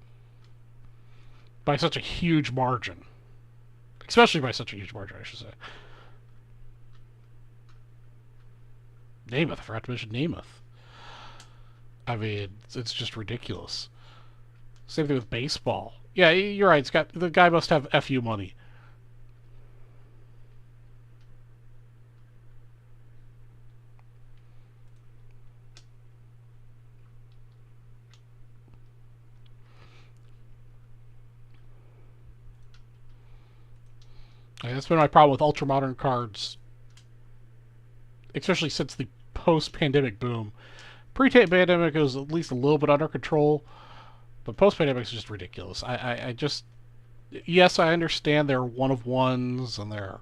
A: by such a huge margin, especially by such a huge margin, I should say. Namath, I forgot to mention Namath. I mean, it's just ridiculous. Same thing with baseball. Yeah, you're right. The guy must have FU money. And that's been my problem with ultra modern cards, especially since the post-pandemic boom. Pre-pandemic, it was at least a little bit under control, but post-pandemic is just ridiculous. I just, yes, I understand they're 1 of 1s and they're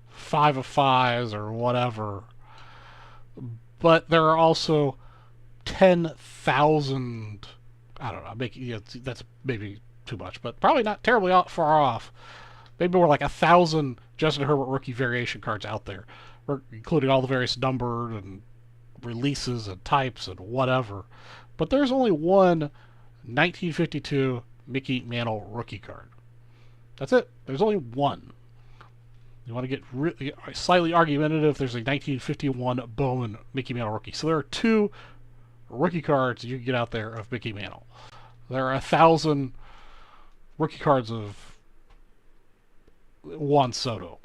A: 5 of 5s or whatever, but there are also 10,000. I don't know. That's maybe too much, but probably not terribly far off. Maybe more like 1,000 Justin Herbert rookie variation cards out there, including all the various numbered and releases and types and whatever. But there's only one 1952 Mickey Mantle rookie card. That's it. There's only one. You want to get slightly argumentative, there's a 1951 Bowman Mickey Mantle rookie. So there are 2 rookie cards you can get out there of Mickey Mantle. There are 1,000 rookie cards of Juan Soto.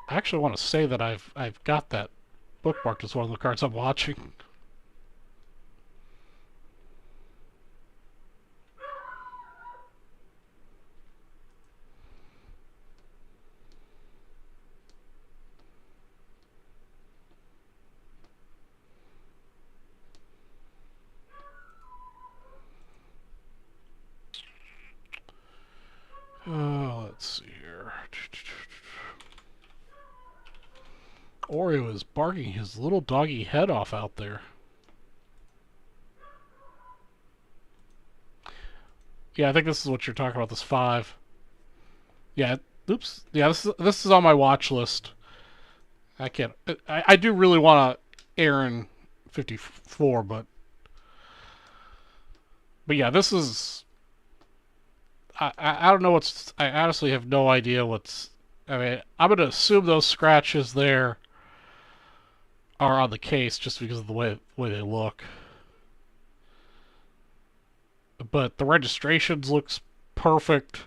A: I actually want to say that I've got that bookmarked as one of the cards I'm watching. Let's see here. Oreo is barking his little doggy head off out there. Yeah, I think this is what you're talking about, this 5. Yeah, oops. Yeah, this is on my watch list. I can't... I do really want to Aaron 54, but yeah, this is... I don't know what's... I honestly have no idea what's... I mean, I'm going to assume those scratches there are on the case just because of the way they look. But the registrations looks perfect.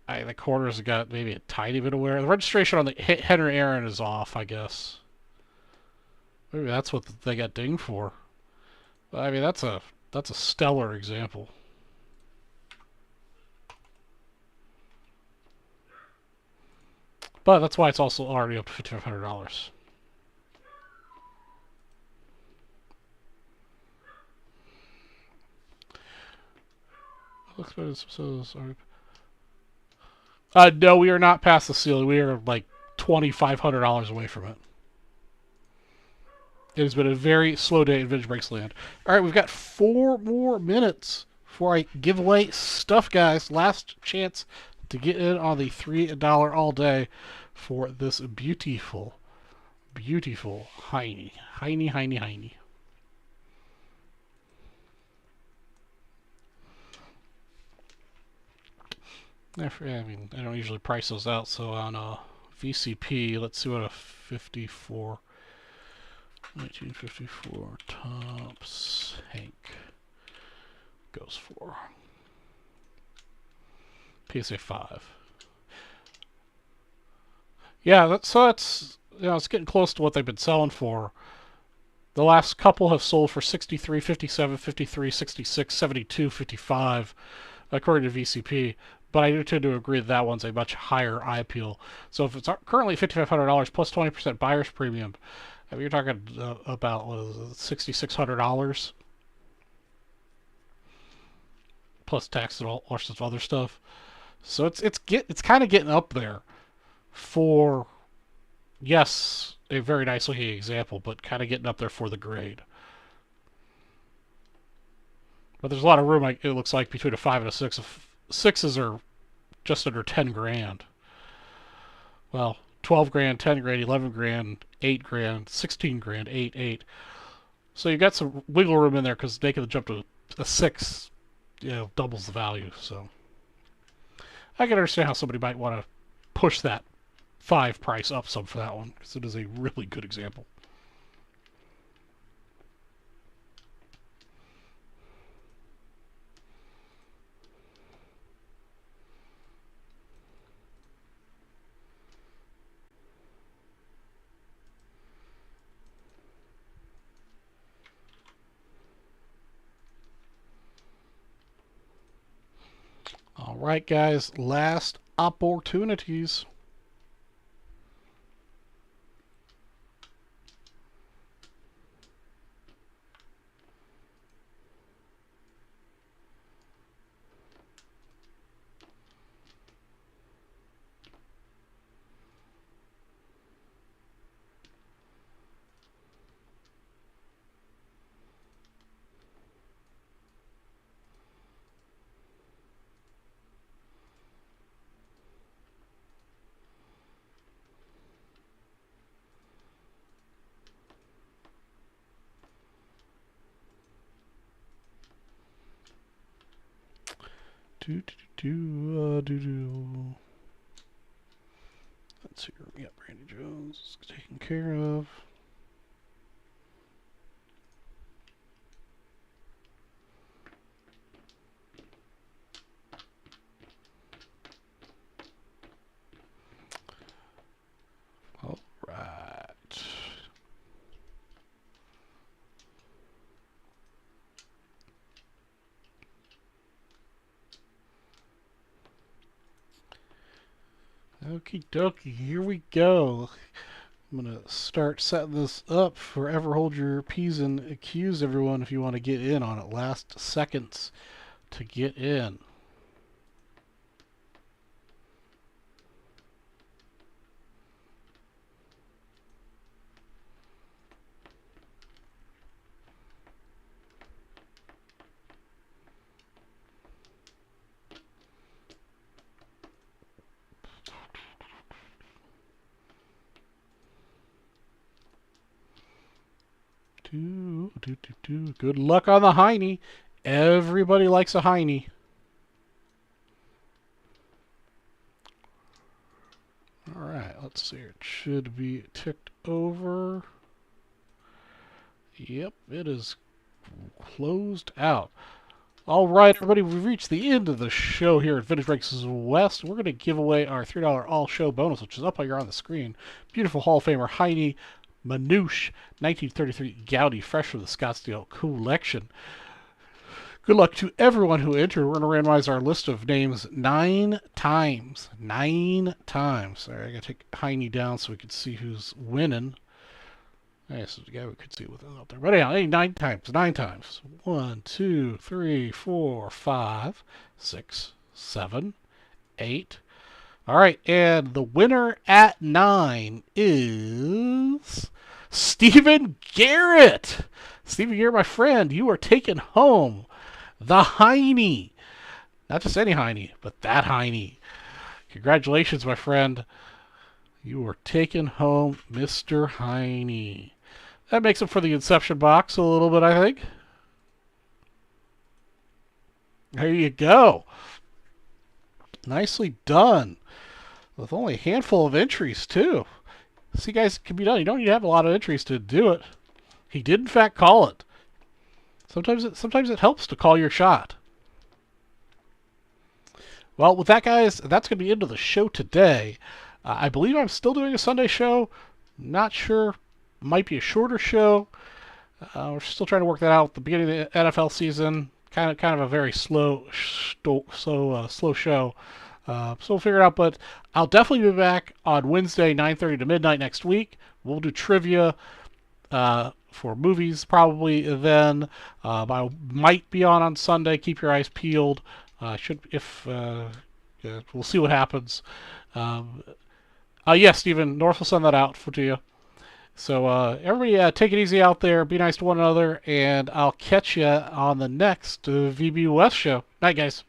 A: The corners have got maybe a tiny bit of wear. The registration on the Henry Aaron is off, I guess. Maybe that's what they got dinged for. But, I mean, that's a stellar example. But that's why it's also already up to $5,500. Looks better. So sorry. No, we are not past the ceiling. We are like $2,500 away from it. It has been a very slow day in Vintage Breaks Land. All right, we've got 4 more minutes before I give away stuff, guys. Last chance to get in on the $3 all day for this beautiful, beautiful Heine. Heine. I mean, I don't usually price those out, so on VCP, let's see what a 1954 Topps Hank goes for. PSA 5. Yeah, that's it's getting close to what they've been selling for. The last couple have sold for 63, 57, 53, 66, 72, 55, according to VCP. But I do tend to agree that one's a much higher eye appeal. So if it's currently $5,500 plus 20% buyer's premium, I mean, you're talking about $6,600 plus tax and all sorts of other stuff. So it's kind of getting up there for, yes, a very nice looking example, but kind of getting up there for the grade. But there's a lot of room, it looks like, between a 5 and a 6. Sixes are just under 10 grand. Well, 12 grand, 10 grand, 11 grand, 8 grand, 16 grand, 8. So you got some wiggle room in there because making the jump to a 6, doubles the value. So I can understand how somebody might want to push that 5 price up some for that one because it is a really good example. All right, guys, last opportunities. Let's see. Yeah, Brandy Jones is taken care of. All right. Okie dokie, here we go. I'm going to start setting this up. Forever hold your P's and Q's, everyone, if you want to get in on it. Last seconds to get in. Good luck on the Heine. Everybody likes a Heine. Alright, let's see. It should be ticked over. Yep, it is closed out. Alright, everybody, we've reached the end of the show here at Vintage Breaks West. We're going to give away our $3 all-show bonus, which is up here on the screen. Beautiful Hall of Famer Heine Manouche, 1933 Gaudi, fresh from the Scottsdale collection. Good luck to everyone who entered. We're going to randomize our list of names 9 times. 9 times. Sorry, I got to take Heine down so we can see who's winning. Okay, so yeah, we could see what's out there. But anyhow, 9 times. 9 times. 1, 2, 3, 4, 5, 6, 7, 8. All right, and the winner at 9 is Stephen Garrett. Stephen Garrett, my friend, you are taking home the Heine. Not just any Heine, but that Heine. Congratulations, my friend. You are taking home Mr. Heine. That makes up for the Inception box a little bit, I think. There you go. Nicely done. With only a handful of entries, too. See, guys, it can be done. You don't need to have a lot of entries to do it. He did, in fact, call it. Sometimes it helps to call your shot. Well, with that, guys, that's going to be the end of the show today. I believe I'm still doing a Sunday show. Not sure. Might be a shorter show. We're still trying to work that out at the beginning of the NFL season. Kind of a very slow show. So we'll figure it out, but I'll definitely be back on Wednesday, 9:30 to midnight next week. We'll do trivia for movies probably then. I might be on Sunday. Keep your eyes peeled. We'll see what happens. Yes, Stephen, North will send that out to you. So everybody take it easy out there. Be nice to one another, and I'll catch you on the next VB West show. Night, guys.